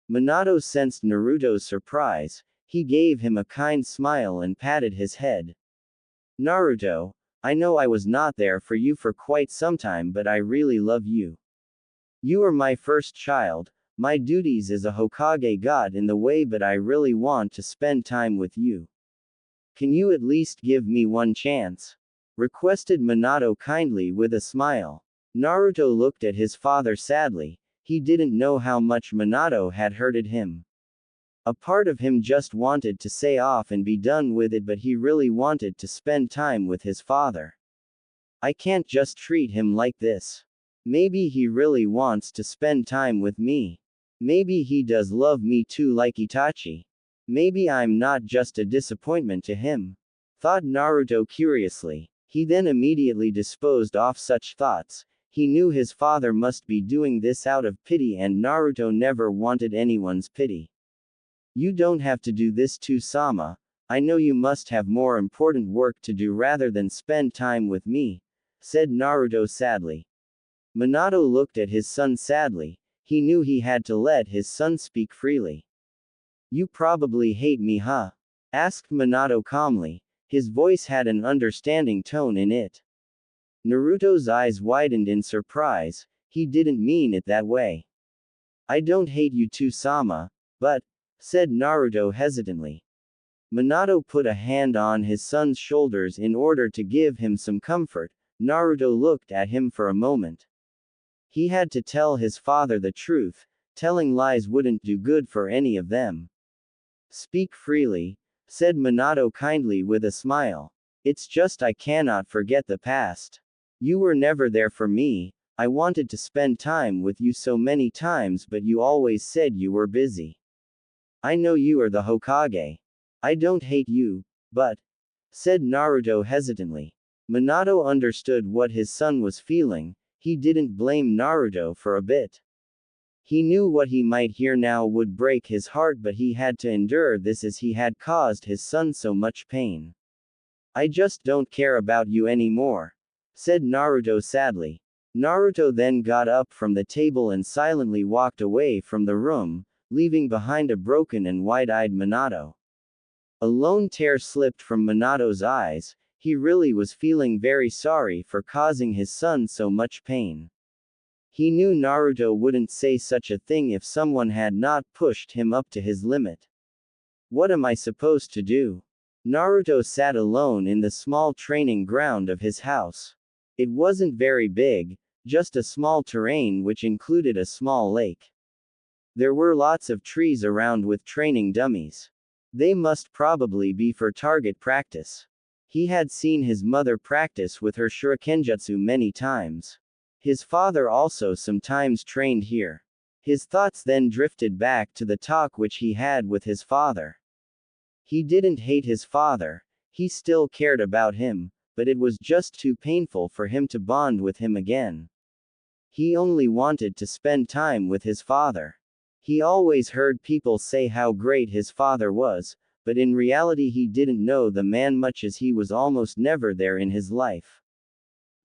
Minato sensed Naruto's surprise. He gave him a kind smile and patted his head. Naruto, I know I was not there for you for quite some time, but I really love you. You are my first child. My duties as a Hokage got in the way, but I really want to spend time with you. Can you at least give me one chance? Requested Minato kindly with a smile. Naruto looked at his father sadly. He didn't know how much Minato had hurted him. A part of him just wanted to say off and be done with it, but he really wanted to spend time with his father. I can't just treat him like this. Maybe he really wants to spend time with me. Maybe he does love me too, like Itachi. Maybe I'm not just a disappointment to him. Thought Naruto curiously. He then immediately disposed off such thoughts. He knew his father must be doing this out of pity, and Naruto never wanted anyone's pity. You don't have to do this too, Sama. I know you must have more important work to do rather than spend time with me, said Naruto sadly. Minato looked at his son sadly. He knew he had to let his son speak freely. You probably hate me, huh? Asked Minato calmly. His voice had an understanding tone in it. Naruto's eyes widened in surprise. He didn't mean it that way. I don't hate you too, Sama, but, said Naruto hesitantly. Minato put a hand on his son's shoulders in order to give him some comfort. Naruto looked at him for a moment. He had to tell his father the truth. Telling lies wouldn't do good for any of them. Speak freely, said Minato kindly with a smile. It's just I cannot forget the past. You were never there for me. I wanted to spend time with you so many times, but you always said you were busy. I know you are the Hokage. I don't hate you, but, said Naruto hesitantly. Minato understood what his son was feeling. He didn't blame Naruto for a bit. He knew what he might hear now would break his heart, but he had to endure this as he had caused his son so much pain. I just don't care about you anymore, said Naruto sadly. Naruto then got up from the table and silently walked away from the room, leaving behind a broken and wide-eyed Minato. A lone tear slipped from Minato's eyes. He really was feeling very sorry for causing his son so much pain. He knew Naruto wouldn't say such a thing if someone had not pushed him up to his limit. What am I supposed to do? Naruto sat alone in the small training ground of his house. It wasn't very big, just a small terrain which included a small lake. There were lots of trees around with training dummies. They must probably be for target practice. He had seen his mother practice with her shurikenjutsu many times. His father also sometimes trained here. His thoughts then drifted back to the talk which he had with his father. He didn't hate his father. He still cared about him, but it was just too painful for him to bond with him again. He only wanted to spend time with his father. He always heard people say how great his father was, but in reality he didn't know the man much as he was almost never there in his life.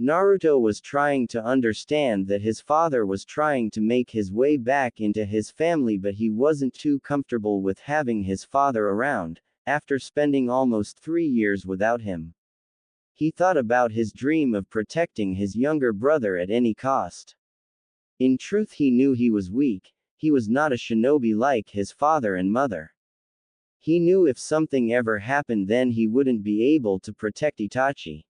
Naruto was trying to understand that his father was trying to make his way back into his family, but he wasn't too comfortable with having his father around, after spending almost 3 years without him. He thought about his dream of protecting his younger brother at any cost. In truth, he knew he was weak. He was not a shinobi like his father and mother. He knew if something ever happened, then he wouldn't be able to protect Itachi.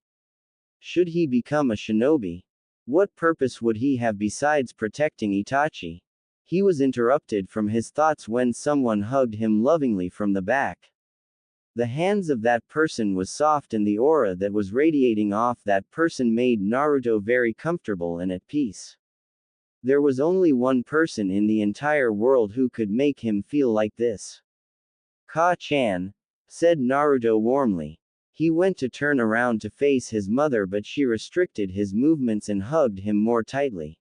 Should he become a shinobi? What purpose would he have besides protecting Itachi? He was interrupted from his thoughts when someone hugged him lovingly from the back. The hands of that person was soft, and the aura that was radiating off that person made Naruto very comfortable and at peace. There was only one person in the entire world who could make him feel like this. Ka-chan, said Naruto warmly. He went to turn around to face his mother, but she restricted his movements and hugged him more tightly.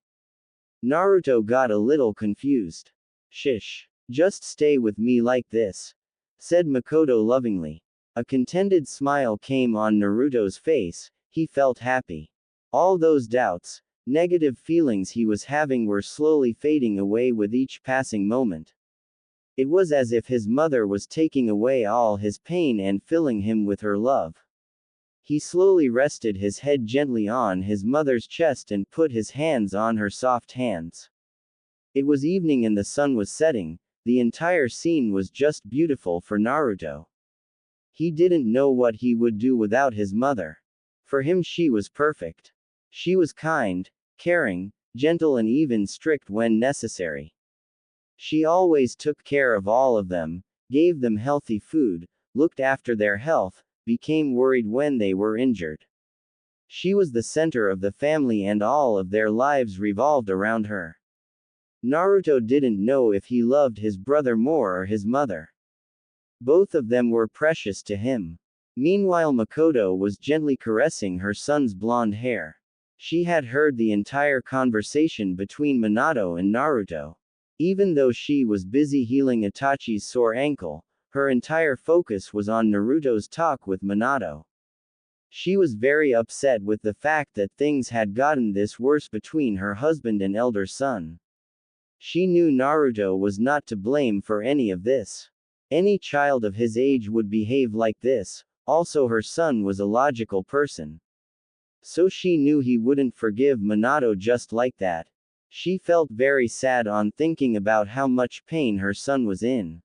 Naruto got a little confused. Shish. Just stay with me like this, said Makoto lovingly. A contented smile came on Naruto's face. He felt happy. All those doubts, Negative feelings he was having were slowly fading away with each passing moment. It was as if his mother was taking away all his pain and filling him with her love. He slowly rested his head gently on his mother's chest and put his hands on her soft hands. It was evening and the sun was setting. The entire scene was just beautiful for Naruto. He didn't know what he would do without his mother. For him she was perfect. She was kind, caring, gentle and even strict when necessary. She always took care of all of them, gave them healthy food, looked after their health, became worried when they were injured. She was the center of the family and all of their lives revolved around her. Naruto didn't know if he loved his brother more or his mother. Both of them were precious to him. Meanwhile, Makoto was gently caressing her son's blonde hair. She had heard the entire conversation between Minato and Naruto. Even though she was busy healing Itachi's sore ankle, her entire focus was on Naruto's talk with Minato. She was very upset with the fact that things had gotten this worse between her husband and elder son. She knew Naruto was not to blame for any of this. Any child of his age would behave like this, also her son was a logical person. So she knew he wouldn't forgive Minato just like that. She felt very sad on thinking about how much pain her son was in.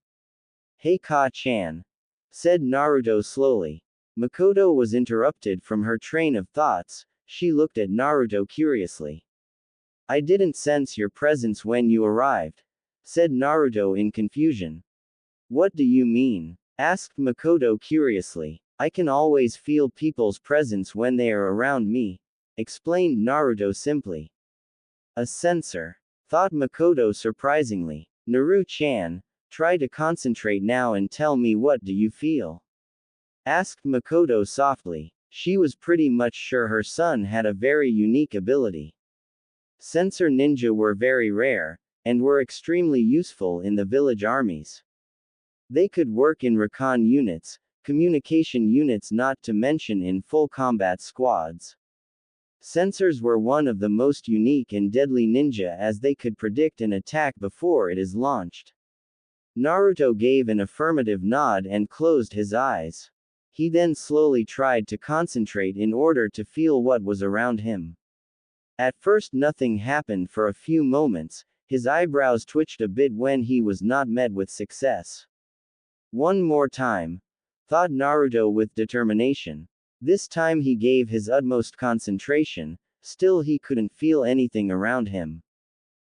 "Hey Ka-chan," said Naruto slowly. Makoto was interrupted from her train of thoughts. She looked at Naruto curiously. "I didn't sense your presence when you arrived," said Naruto in confusion. "What do you mean?" asked Makoto curiously. "I can always feel people's presence when they are around me," explained Naruto simply. "A sensor," thought Makoto surprisingly. "Naru-chan, try to concentrate now and tell me, what do you feel?" asked Makoto softly. She was pretty much sure her son had a very unique ability. Sensor ninja were very rare, and were extremely useful in the village armies. They could work in recon units, communication units, not to mention in full combat squads. Sensors were one of the most unique and deadly ninja as they could predict an attack before it is launched. Naruto gave an affirmative nod and closed his eyes. He then slowly tried to concentrate in order to feel what was around him. At first nothing happened for a few moments, his eyebrows twitched a bit when he was not met with success. "One more time," thought Naruto with determination. This time he gave his utmost concentration, still he couldn't feel anything around him.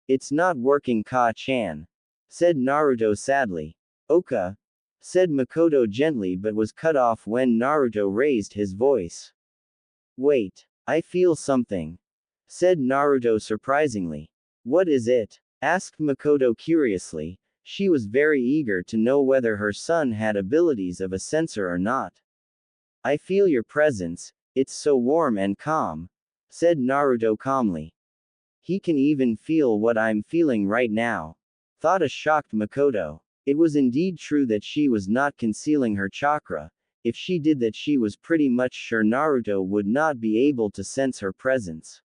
"It's not working, Ka-chan," said Naruto sadly. "Oka," said Makoto gently but was cut off when Naruto raised his voice. "Wait, I feel something," said Naruto surprisingly. "What is it?" asked Makoto curiously. She was very eager to know whether her son had abilities of a sensor or not. "I feel your presence, it's so warm and calm," said Naruto calmly. "He can even feel what I'm feeling right now," thought a shocked Makoto. It was indeed true that she was not concealing her chakra. If she did that, she was pretty much sure Naruto would not be able to sense her presence.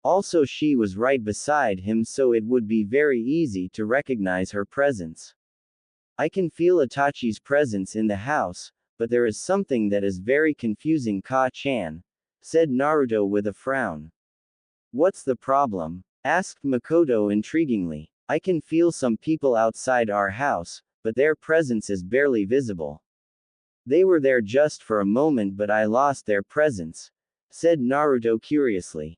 Also, she was right beside him, so it would be very easy to recognize her presence. "I can feel Itachi's presence in the house, but there is something that is very confusing, Ka-chan," said Naruto with a frown. "What's the problem?" asked Makoto intriguingly. "I can feel some people outside our house, but their presence is barely visible. They were there just for a moment but I lost their presence," said Naruto curiously.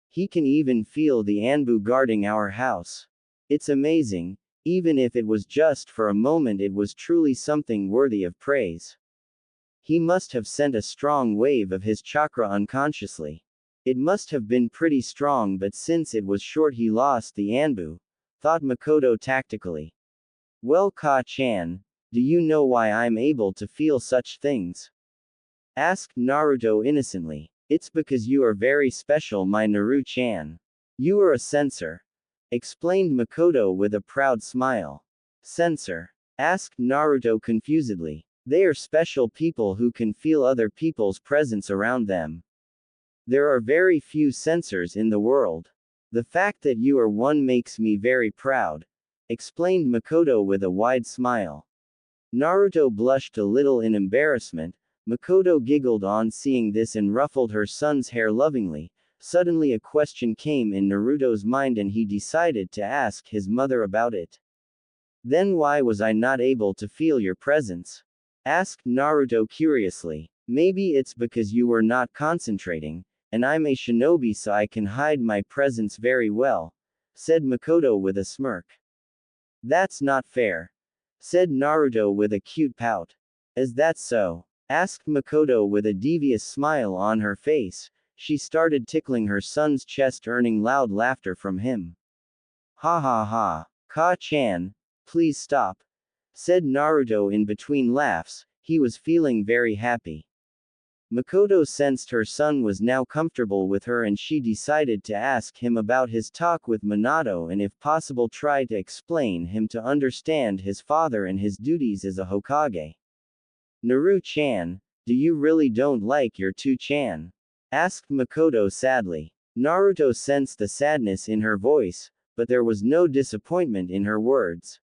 "He can even feel the Anbu guarding our house. It's amazing. Even if it was just for a moment, it was truly something worthy of praise. He must have sent a strong wave of his chakra unconsciously. It must have been pretty strong, but since it was short he lost the Anbu," thought Makoto tactically. "Well, Ka-chan, do you know why I'm able to feel such things?" asked Naruto innocently. "It's because you are very special, my Naru-chan. You are a sensor," explained Makoto with a proud smile. "Sensor?" asked Naruto confusedly. "They are special people who can feel other people's presence around them." There are very few censors in the world. The fact that you are one makes me very proud, explained Makoto with a wide smile. Naruto blushed a little in embarrassment. Makoto giggled on seeing this and ruffled her son's hair lovingly. Suddenly a question came in Naruto's mind and he decided to ask his mother about it. Then why was I not able to feel your presence? Asked Naruto curiously. Maybe it's because you were not concentrating, and I'm a shinobi so I can hide my presence very well, said Makoto with a smirk. That's not fair, said Naruto with a cute pout. Is that so? Asked Makoto with a devious smile on her face. She started tickling her son's chest, earning loud laughter from him. Ha ha ha. Ka-chan, please stop, said Naruto in between laughs. He was feeling very happy. Makoto sensed her son was now comfortable with her and she decided to ask him about his talk with Minato and if possible try to explain him to understand his father and his duties as a Hokage. Naru-chan, do you really don't like your two-chan? Asked Makoto sadly. Naruto sensed the sadness in her voice, but there was no disappointment in her words.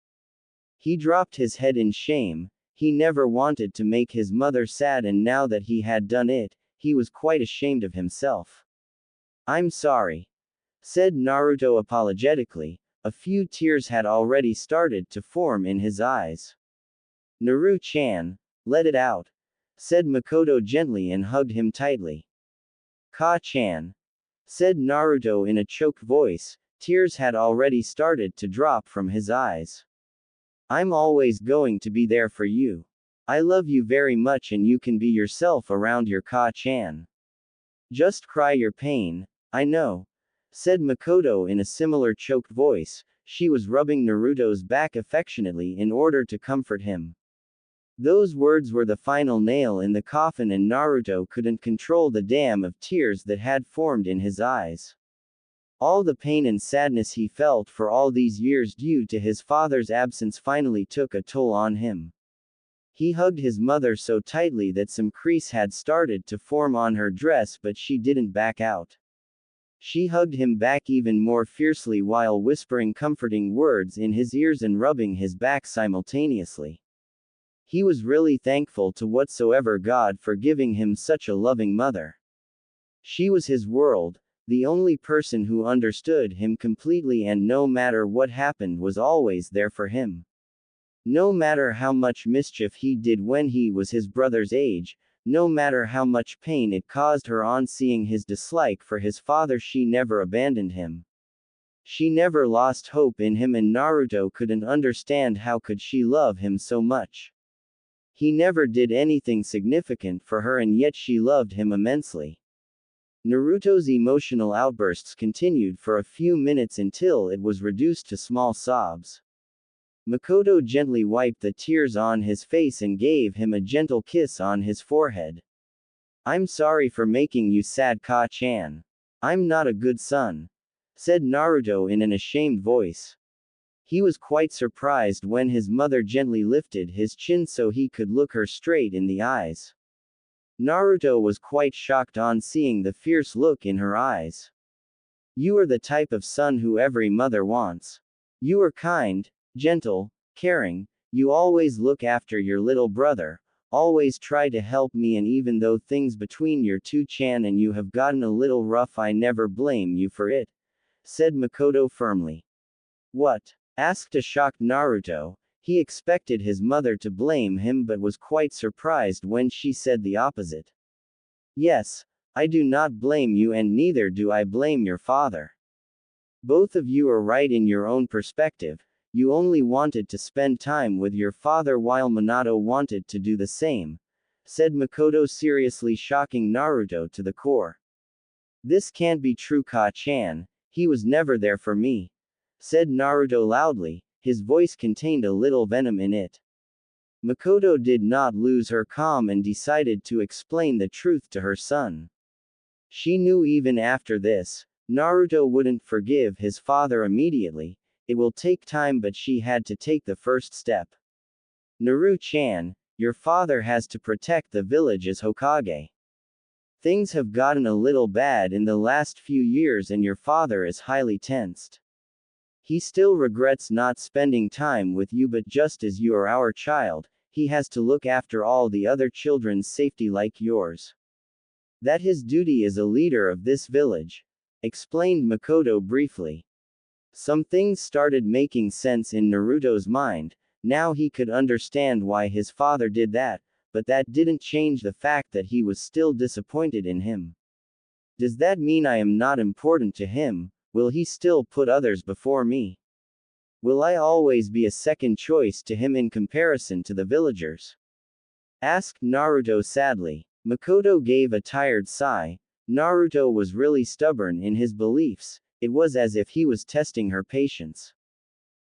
He dropped his head in shame. He never wanted to make his mother sad and now that he had done it, he was quite ashamed of himself. I'm sorry, said Naruto apologetically. A few tears had already started to form in his eyes. Naru-chan, let it out, said Makoto gently and hugged him tightly. Ka-chan, said Naruto in a choked voice. Tears had already started to drop from his eyes. I'm always going to be there for you. I love you very much and you can be yourself around your Ka-chan. Just cry your pain, I know, said Makoto in a similar choked voice. She was rubbing Naruto's back affectionately in order to comfort him. Those words were the final nail in the coffin and Naruto couldn't control the dam of tears that had formed in his eyes. All the pain and sadness he felt for all these years due to his father's absence finally took a toll on him. He hugged his mother so tightly that some crease had started to form on her dress, but she didn't back out. She hugged him back even more fiercely while whispering comforting words in his ears and rubbing his back simultaneously. He was really thankful to whatsoever God for giving him such a loving mother. She was his world, the only person who understood him completely and no matter what happened was always there for him. No matter how much mischief he did when he was his brother's age, no matter how much pain it caused her on seeing his dislike for his father, she never abandoned him. She never lost hope in him and Naruto couldn't understand how could she love him so much. He never did anything significant for her and yet she loved him immensely. Naruto's emotional outbursts continued for a few minutes until it was reduced to small sobs. Makoto gently wiped the tears on his face and gave him a gentle kiss on his forehead. I'm sorry for making you sad, Ka-chan. I'm not a good son, said Naruto in an ashamed voice. He was quite surprised when his mother gently lifted his chin so he could look her straight in the eyes. Naruto was quite shocked on seeing the fierce look in her eyes. You are the type of son who every mother wants. You are kind, gentle, caring, you always look after your little brother, always try to help me, and even though things between your two-chan and you have gotten a little rough, I never blame you for it, said Makoto firmly. What? Asked a shocked Naruto. He expected his mother to blame him but was quite surprised when she said the opposite. Yes, I do not blame you and neither do I blame your father. Both of you are right in your own perspective. You only wanted to spend time with your father while Minato wanted to do the same, said Makoto seriously, shocking Naruto to the core. This can't be true, Ka-chan, he was never there for me, said Naruto loudly. His voice contained a little venom in it. Makoto did not lose her calm and decided to explain the truth to her son. She knew even after this, Naruto wouldn't forgive his father immediately. It will take time, but she had to take the first step. Naru-chan, your father has to protect the village as Hokage. Things have gotten a little bad in the last few years and your father is highly tensed. He still regrets not spending time with you, but just as you are our child, he has to look after all the other children's safety like yours. That his duty as a leader of this village, explained Makoto briefly. Some things started making sense in Naruto's mind. Now he could understand why his father did that, but that didn't change the fact that he was still disappointed in him. Does that mean I am not important to him? Will he still put others before me? Will I always be a second choice to him in comparison to the villagers? Asked Naruto sadly. Makoto gave a tired sigh. Naruto was really stubborn in his beliefs. It was as if he was testing her patience.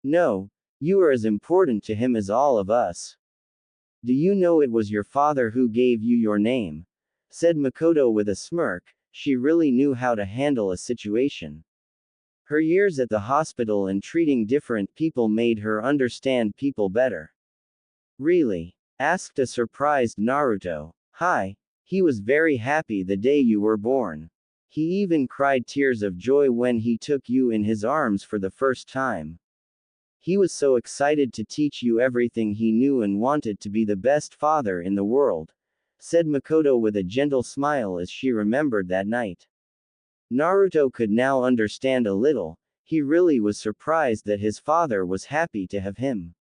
No, you are as important to him as all of us. Do you know it was your father who gave you your name? Said Makoto with a smirk. She really knew how to handle a situation. Her years at the hospital and treating different people made her understand people better. Really? Asked a surprised Naruto. Hi. He was very happy the day you were born. He even cried tears of joy when he took you in his arms for the first time. He was so excited to teach you everything he knew and wanted to be the best father in the world, said Makoto with a gentle smile as she remembered that night. Naruto could now understand a little. He really was surprised that his father was happy to have him.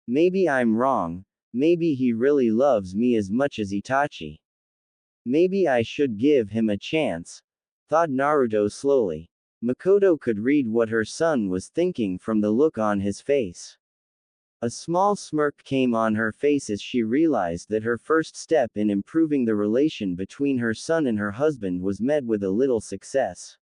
Maybe I'm wrong. Maybe he really loves me as much as Itachi. Maybe I should give him a chance, thought Naruto slowly. Makoto could read what her son was thinking from the look on his face. A small smirk came on her face as she realized that her first step in improving the relation between her son and her husband was met with a little success.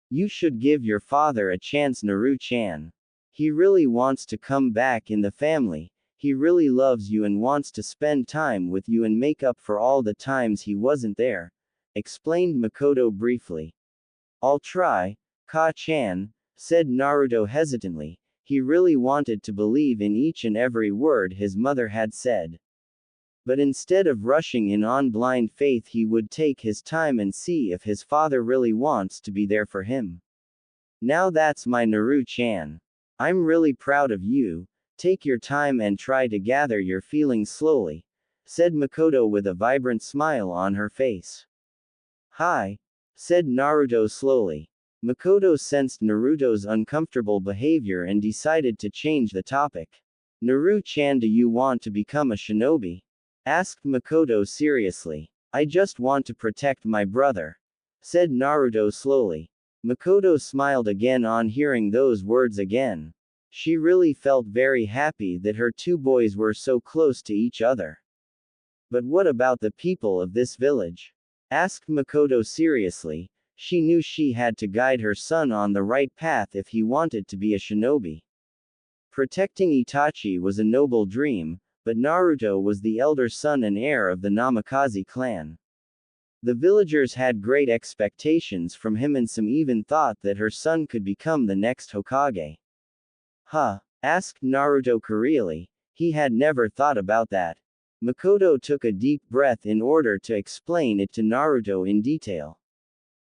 You should give your father a chance, Naru-chan. He really wants to come back in the family. He really loves you and wants to spend time with you and make up for all the times he wasn't there, explained Makoto briefly. I'll try, Ka-chan, said Naruto hesitantly. He really wanted to believe in each and every word his mother had said. But instead of rushing in on blind faith, he would take his time and see if his father really wants to be there for him. Now that's my Naru-chan. I'm really proud of you. Take your time and try to gather your feelings slowly, said Makoto with a vibrant smile on her face. Hi, said Naruto slowly. Makoto sensed Naruto's uncomfortable behavior and decided to change the topic. Naru-chan, do you want to become a shinobi? Asked Makoto seriously. I just want to protect my brother, said Naruto slowly. Makoto smiled again on hearing those words again. She really felt very happy that her two boys were so close to each other. But what about the people of this village? Asked Makoto seriously. She knew she had to guide her son on the right path if he wanted to be a shinobi. Protecting Itachi was a noble dream, but Naruto was the elder son and heir of the Namikaze clan. The villagers had great expectations from him and some even thought that her son could become the next Hokage. Huh? Asked Naruto curially. He had never thought about that. Makoto took a deep breath in order to explain it to Naruto in detail.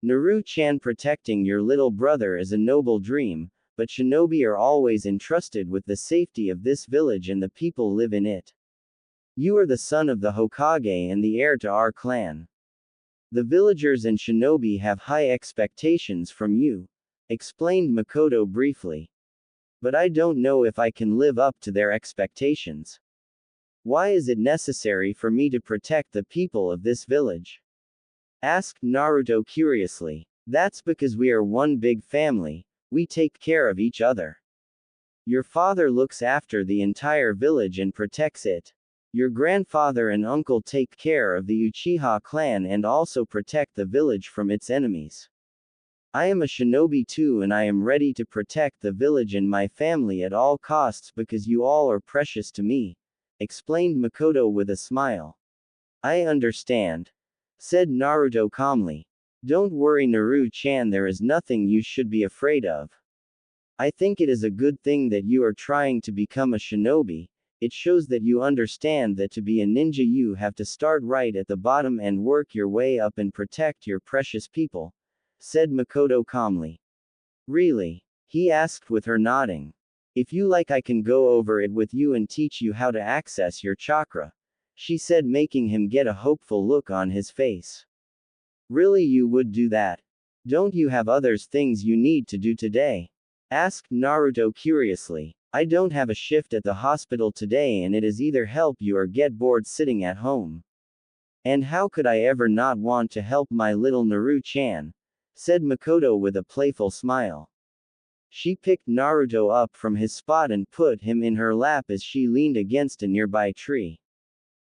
Naru-chan, protecting your little brother is a noble dream, but shinobi are always entrusted with the safety of this village and the people live in it. You are the son of the Hokage and the heir to our clan. The villagers and shinobi have high expectations from you, explained Makoto briefly. But I don't know if I can live up to their expectations. Why is it necessary for me to protect the people of this village? Asked Naruto curiously. That's because we are one big family, we take care of each other. Your father looks after the entire village and protects it. Your grandfather and uncle take care of the Uchiha clan and also protect the village from its enemies. I am a shinobi too and I am ready to protect the village and my family at all costs because you all are precious to me, explained Makoto with a smile. I understand, said Naruto calmly. Don't worry, Naru-chan, there is nothing you should be afraid of. I think it is a good thing that you are trying to become a shinobi. it shows that you understand that to be a ninja you have to start right at the bottom and work your way up and protect your precious people, said Makoto calmly. Really? He asked with her nodding. If you like I can go over it with you and teach you how to access your chakra, she said, making him get a hopeful look on his face. Really, you would do that? Don't you have others things you need to do today? Asked Naruto curiously. I don't have a shift at the hospital today and it is either help you or get bored sitting at home. And how could I ever not want to help my little Naru-chan? Said Makoto with a playful smile. She picked Naruto up from his spot and put him in her lap as she leaned against a nearby tree.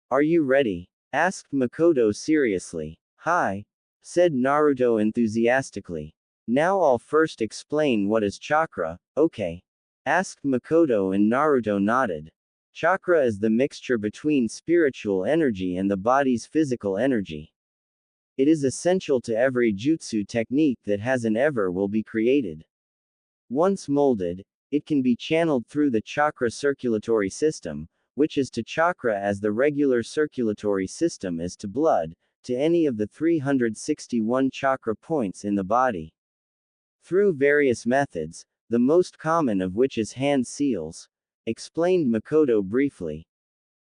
Are you ready? Asked Makoto seriously. Hi, said Naruto enthusiastically. Now I'll first explain what is chakra, okay? Asked Makoto and Naruto nodded. Chakra is the mixture between spiritual energy and the body's physical energy. It is essential to every jutsu technique that has and ever will be created. Once molded, it can be channeled through the chakra circulatory system, which is to chakra as the regular circulatory system is to blood, to any of the 361 chakra points in the body. Through various methods, the most common of which is hand seals, explained Makoto briefly.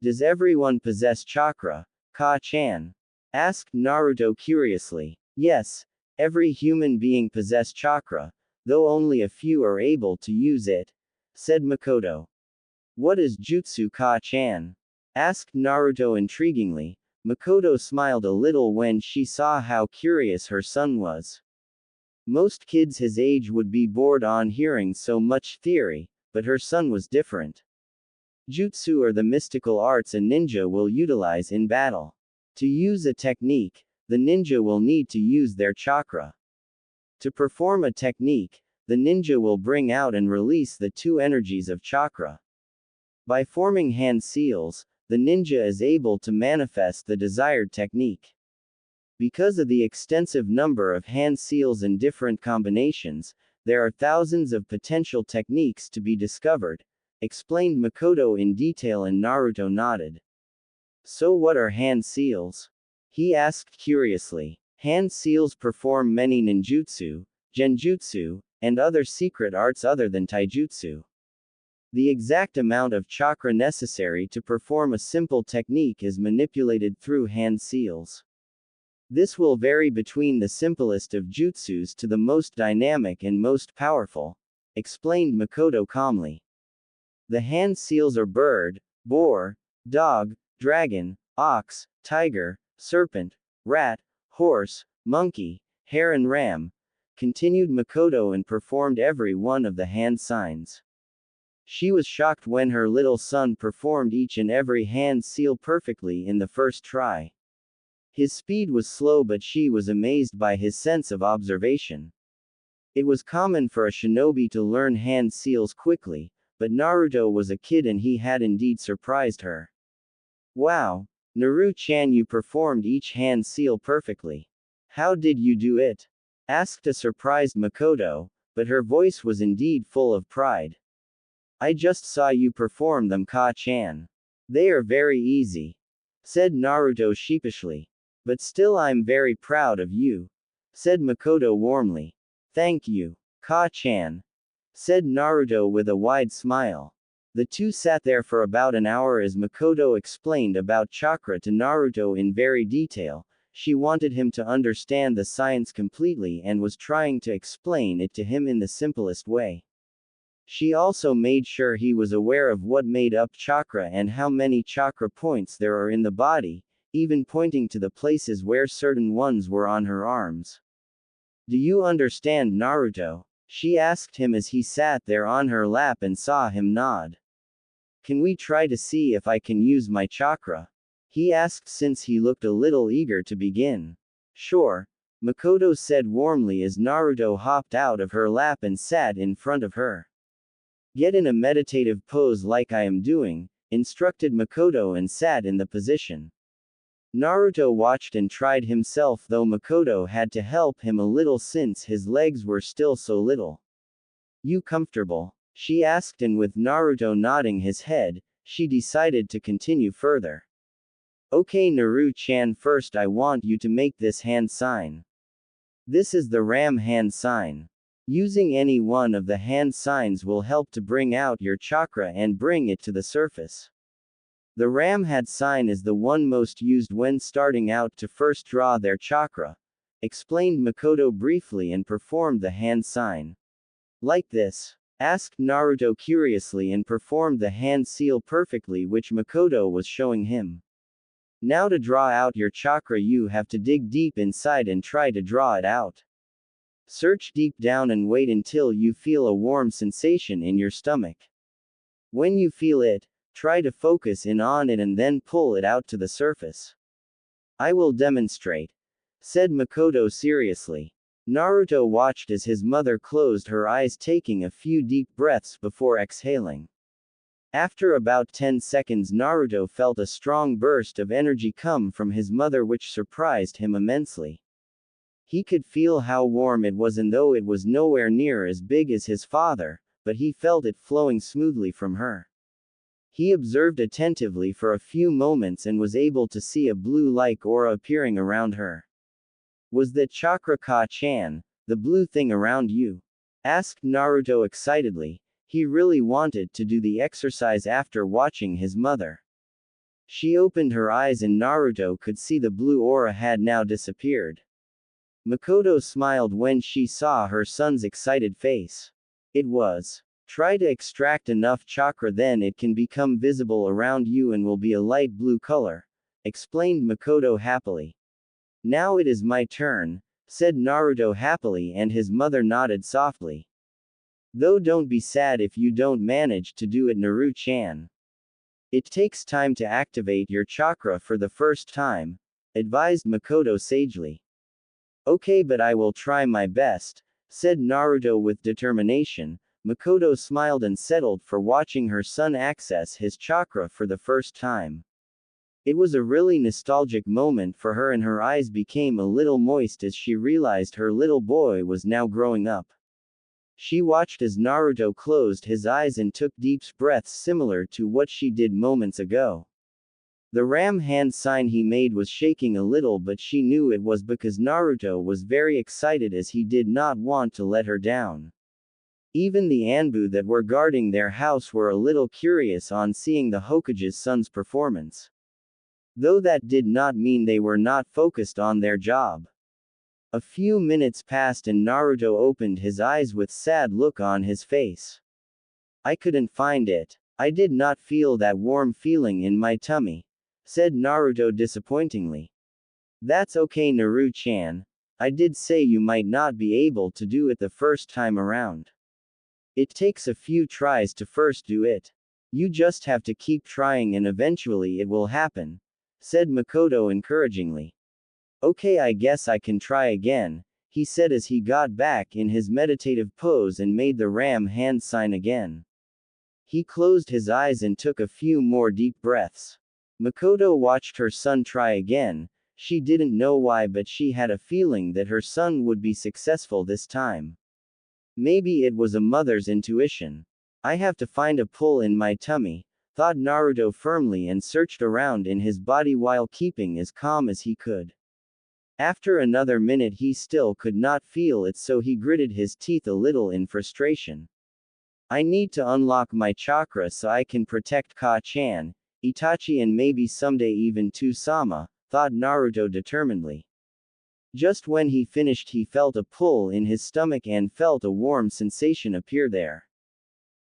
Does everyone possess chakra, Ka-chan? Asked Naruto curiously. Yes, every human being possess chakra, though only a few are able to use it, said Makoto. What is Jutsu Ka-chan? Asked Naruto intriguingly. Makoto smiled a little when she saw how curious her son was. Most kids his age would be bored on hearing so much theory, but her son was different. Jutsu are the mystical arts a ninja will utilize in battle. To use a technique, the ninja will need to use their chakra. To perform a technique, the ninja will bring out and release the two energies of chakra. By forming hand seals, the ninja is able to manifest the desired technique. Because of the extensive number of hand seals and different combinations, there are thousands of potential techniques to be discovered, explained Makoto in detail and Naruto nodded. So what are hand seals? He asked curiously. Hand seals perform many ninjutsu, genjutsu, and other secret arts other than taijutsu. The exact amount of chakra necessary to perform a simple technique is manipulated through hand seals. This will vary between the simplest of jutsus to the most dynamic and most powerful, explained Makoto calmly. The hand seals are bird, boar, dog, dragon, ox, tiger, serpent, rat, horse, monkey, hare and ram, continued Makoto and performed every one of the hand signs. She was shocked when her little son performed each and every hand seal perfectly in the first try. His speed was slow but she was amazed by his sense of observation. It was common for a shinobi to learn hand seals quickly, but Naruto was a kid and he had indeed surprised her. Wow, Naru-chan, you performed each hand seal perfectly. How did you do it? Asked a surprised Makoto, but her voice was indeed full of pride. I just saw you perform them, Ka-chan. They are very easy, said Naruto sheepishly. But still I'm very proud of you, said Makoto warmly. Thank you, Ka-chan, said Naruto with a wide smile. The two sat there for about an hour as Makoto explained about chakra to Naruto in very detail. She wanted him to understand the science completely and was trying to explain it to him in the simplest way. She also made sure he was aware of what made up chakra and how many chakra points there are in the body, even pointing to the places where certain ones were on her arms. Do you understand, Naruto? She asked him as he sat there on her lap and saw him nod. Can we try to see if I can use my chakra? He asked since he looked a little eager to begin. Sure, Makoto said warmly as Naruto hopped out of her lap and sat in front of her. Get in a meditative pose like I am doing, instructed Makoto and sat in the position. Naruto watched and tried himself, though Makoto had to help him a little since his legs were still so little. You comfortable? She asked, and with Naruto nodding his head, she decided to continue further. Okay Naru-chan, first I want you to make this hand sign. This is the ram hand sign. Using any one of the hand signs will help to bring out your chakra and bring it to the surface. The ram hand sign is the one most used when starting out to first draw their chakra, explained Makoto briefly and performed the hand sign. Like this? Asked Naruto curiously and performed the hand seal perfectly which Makoto was showing him. Now to draw out your chakra you have to dig deep inside and try to draw it out. Search deep down and wait until you feel a warm sensation in your stomach. When you feel it, try to focus in on it and then pull it out to the surface. I will demonstrate, said Makoto seriously. Naruto watched as his mother closed her eyes, taking a few deep breaths before exhaling. After about 10 seconds, Naruto felt a strong burst of energy come from his mother which surprised him immensely. He could feel how warm it was, and though it was nowhere near as big as his father, but he felt it flowing smoothly from her. He observed attentively for a few moments and was able to see a blue-like aura appearing around her. Was that chakra Ka-chan, the blue thing around you? Asked Naruto excitedly. He really wanted to do the exercise after watching his mother. She opened her eyes and Naruto could see the blue aura had now disappeared. Makoto smiled when she saw her son's excited face. It was. Try to extract enough chakra, then it can become visible around you and will be a light blue color, explained Makoto happily. Now it is my turn, said Naruto happily, and his mother nodded softly. Though don't be sad if you don't manage to do it, Naru-chan. It takes time to activate your chakra for the first time, advised Makoto sagely. Okay, but I will try my best, said Naruto with determination. Makoto smiled and settled for watching her son access his chakra for the first time. It was a really nostalgic moment for her and her eyes became a little moist as she realized her little boy was now growing up. She watched as Naruto closed his eyes and took deep breaths similar to what she did moments ago. The ram hand sign he made was shaking a little, but she knew it was because Naruto was very excited as he did not want to let her down. Even the Anbu that were guarding their house were a little curious on seeing the Hokage's son's performance. Though that did not mean they were not focused on their job. A few minutes passed and Naruto opened his eyes with sad look on his face. I couldn't find it. I did not feel that warm feeling in my tummy, said Naruto disappointingly. That's okay Naru-chan. I did say you might not be able to do it the first time around. It takes a few tries to first do it. You just have to keep trying and eventually it will happen, said Makoto encouragingly. Okay, I guess I can try again, he said as he got back in his meditative pose and made the ram hand sign again. He closed his eyes and took a few more deep breaths. Makoto watched her son try again. She didn't know why, but she had a feeling that her son would be successful this time. Maybe it was a mother's intuition. I have to find a pull in my tummy, thought Naruto firmly and searched around in his body while keeping as calm as he could. After another minute he still could not feel it, so he gritted his teeth a little in frustration. I need to unlock my chakra so I can protect Ka-chan, Itachi and maybe someday even Tsu-sama, thought Naruto determinedly. Just when he finished he felt a pull in his stomach and felt a warm sensation appear there.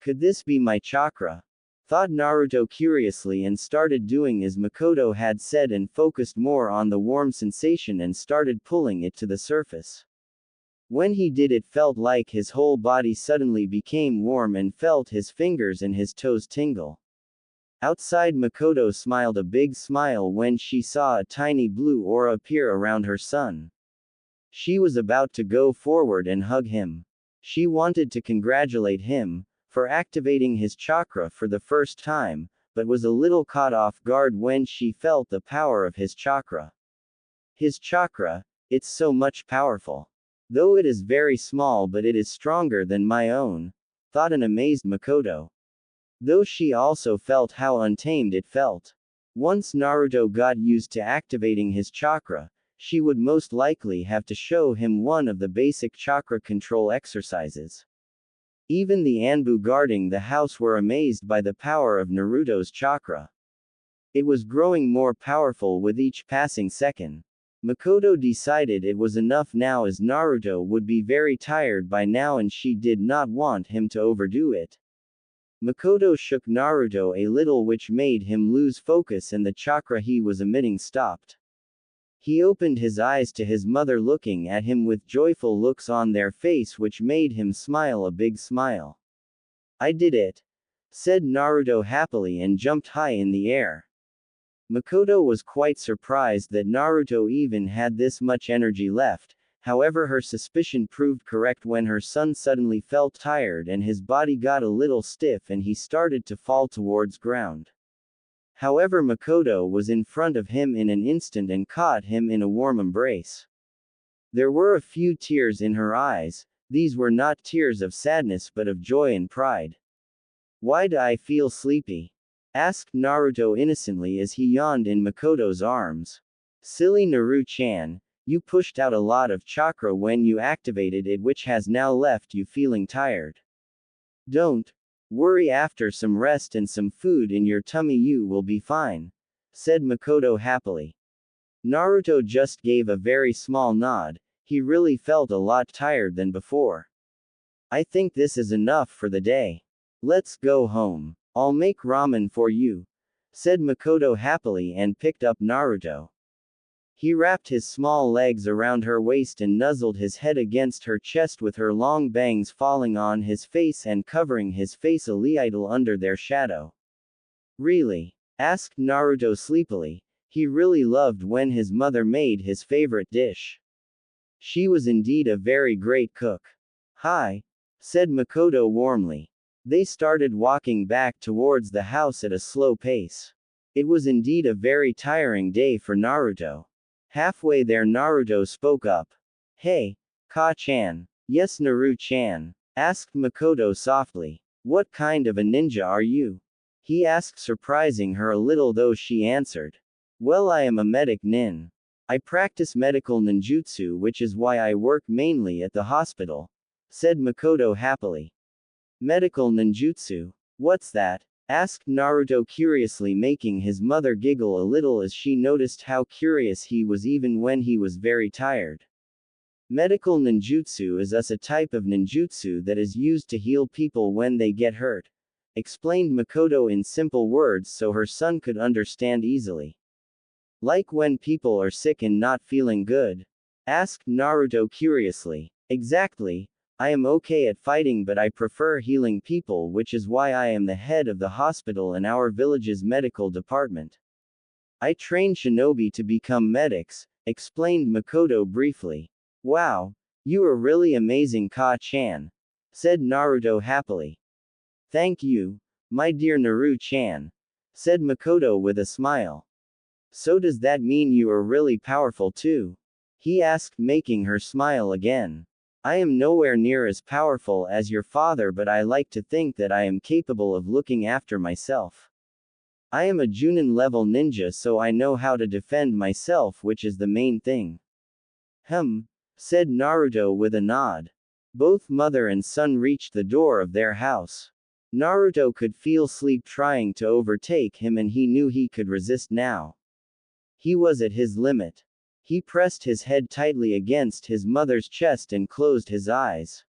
Could this be my chakra? Thought Naruto curiously and started doing as Makoto had said and focused more on the warm sensation and started pulling it to the surface. When he did, it felt like his whole body suddenly became warm and felt his fingers and his toes tingle. Outside, Makoto smiled a big smile when she saw a tiny blue aura appear around her son. She was about to go forward and hug him. She wanted to congratulate him for activating his chakra for the first time, but was a little caught off guard when she felt the power of his chakra. His chakra, it's so much powerful. Though it is very small, but it is stronger than my own, thought an amazed Makoto. though she also felt how untamed it felt. Once Naruto got used to activating his chakra, she would most likely have to show him one of the basic chakra control exercises. Even the Anbu guarding the house were amazed by the power of Naruto's chakra. It was growing more powerful with each passing second. Makoto decided it was enough now as Naruto would be very tired by now and she did not want him to overdo it. Makoto shook Naruto a little which made him lose focus and the chakra he was emitting stopped. He opened his eyes to his mother looking at him with joyful looks on their face which made him smile a big smile. "I did it," said Naruto happily and jumped high in the air. Makoto was quite surprised that Naruto even had this much energy left, however her suspicion proved correct when her son suddenly felt tired and his body got a little stiff and he started to fall towards ground. However Makoto was in front of him in an instant and caught him in a warm embrace. There were a few tears in her eyes, these were not tears of sadness but of joy and pride. "Why do I feel sleepy?" asked Naruto innocently as he yawned in Makoto's arms. "Silly Naru-chan, you pushed out a lot of chakra when you activated it which has now left you feeling tired. Don't worry, after some rest and some food in your tummy you will be fine," said Makoto happily. Naruto just gave a very small nod, he really felt a lot tired than before. "I think this is enough for the day. Let's go home. I'll make ramen for you," said Makoto happily and picked up Naruto. He wrapped his small legs around her waist and nuzzled his head against her chest with her long bangs falling on his face and covering his face a little under their shadow. "Really?" asked Naruto sleepily. He really loved when his mother made his favorite dish. She was indeed a very great cook. "Hi," said Makoto warmly. They started walking back towards the house at a slow pace. It was indeed a very tiring day for Naruto. Halfway there Naruto spoke up. "Hey, Ka-chan." "Yes Naru-chan," asked Makoto softly. "What kind of a ninja are you?" he asked, surprising her a little though she answered. "Well, I am a medic nin. I practice medical ninjutsu which is why I work mainly at the hospital," said Makoto happily. "Medical ninjutsu? What's that?" asked Naruto curiously, making his mother giggle a little as she noticed how curious he was even when he was very tired. "Medical ninjutsu is a type of ninjutsu that is used to heal people when they get hurt," explained Makoto in simple words so her son could understand easily. "Like when people are sick and not feeling good?" asked Naruto curiously. "Exactly. I am okay at fighting but I prefer healing people which is why I am the head of the hospital in our village's medical department. I train shinobi to become medics," explained Makoto briefly. "Wow. You are really amazing Ka-chan," said Naruto happily. "Thank you, my dear Naru-chan," said Makoto with a smile. "So does that mean you are really powerful too?" he asked, making her smile again. "I am nowhere near as powerful as your father but I like to think that I am capable of looking after myself. I am a Junin level ninja so I know how to defend myself which is the main thing." Said Naruto with a nod. Both mother and son reached the door of their house. Naruto could feel sleep trying to overtake him and he knew he could resist now. He was at his limit. He pressed his head tightly against his mother's chest and closed his eyes.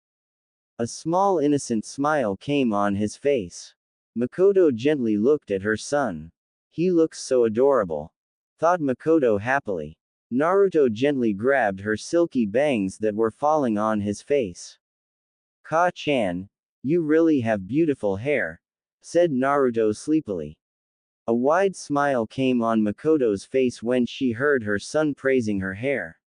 A small innocent smile came on his face. Makoto gently looked at her son. "He looks so adorable," thought Makoto happily. Naruto gently grabbed her silky bangs that were falling on his face. "Ka-chan, you really have beautiful hair," said Naruto sleepily. A wide smile came on Makoto's face when she heard her son praising her hair.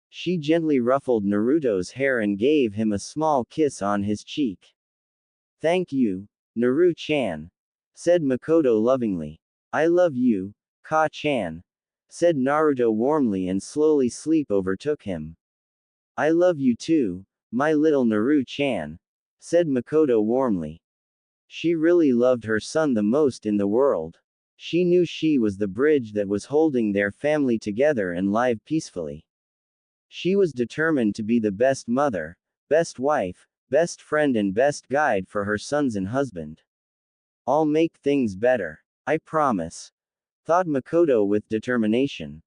She gently ruffled Naruto's hair and gave him a small kiss on his cheek. "Thank you, Naru-chan," said Makoto lovingly. "I love you, Ka-chan," said Naruto warmly and slowly sleep overtook him. "I love you too, my little Naru-chan," said Makoto warmly. She really loved her son the most in the world. She knew she was the bridge that was holding their family together and live peacefully. She was determined to be the best mother, best wife, best friend, and best guide for her sons and husband. I'll make things better. I promise, thought Makoto with determination.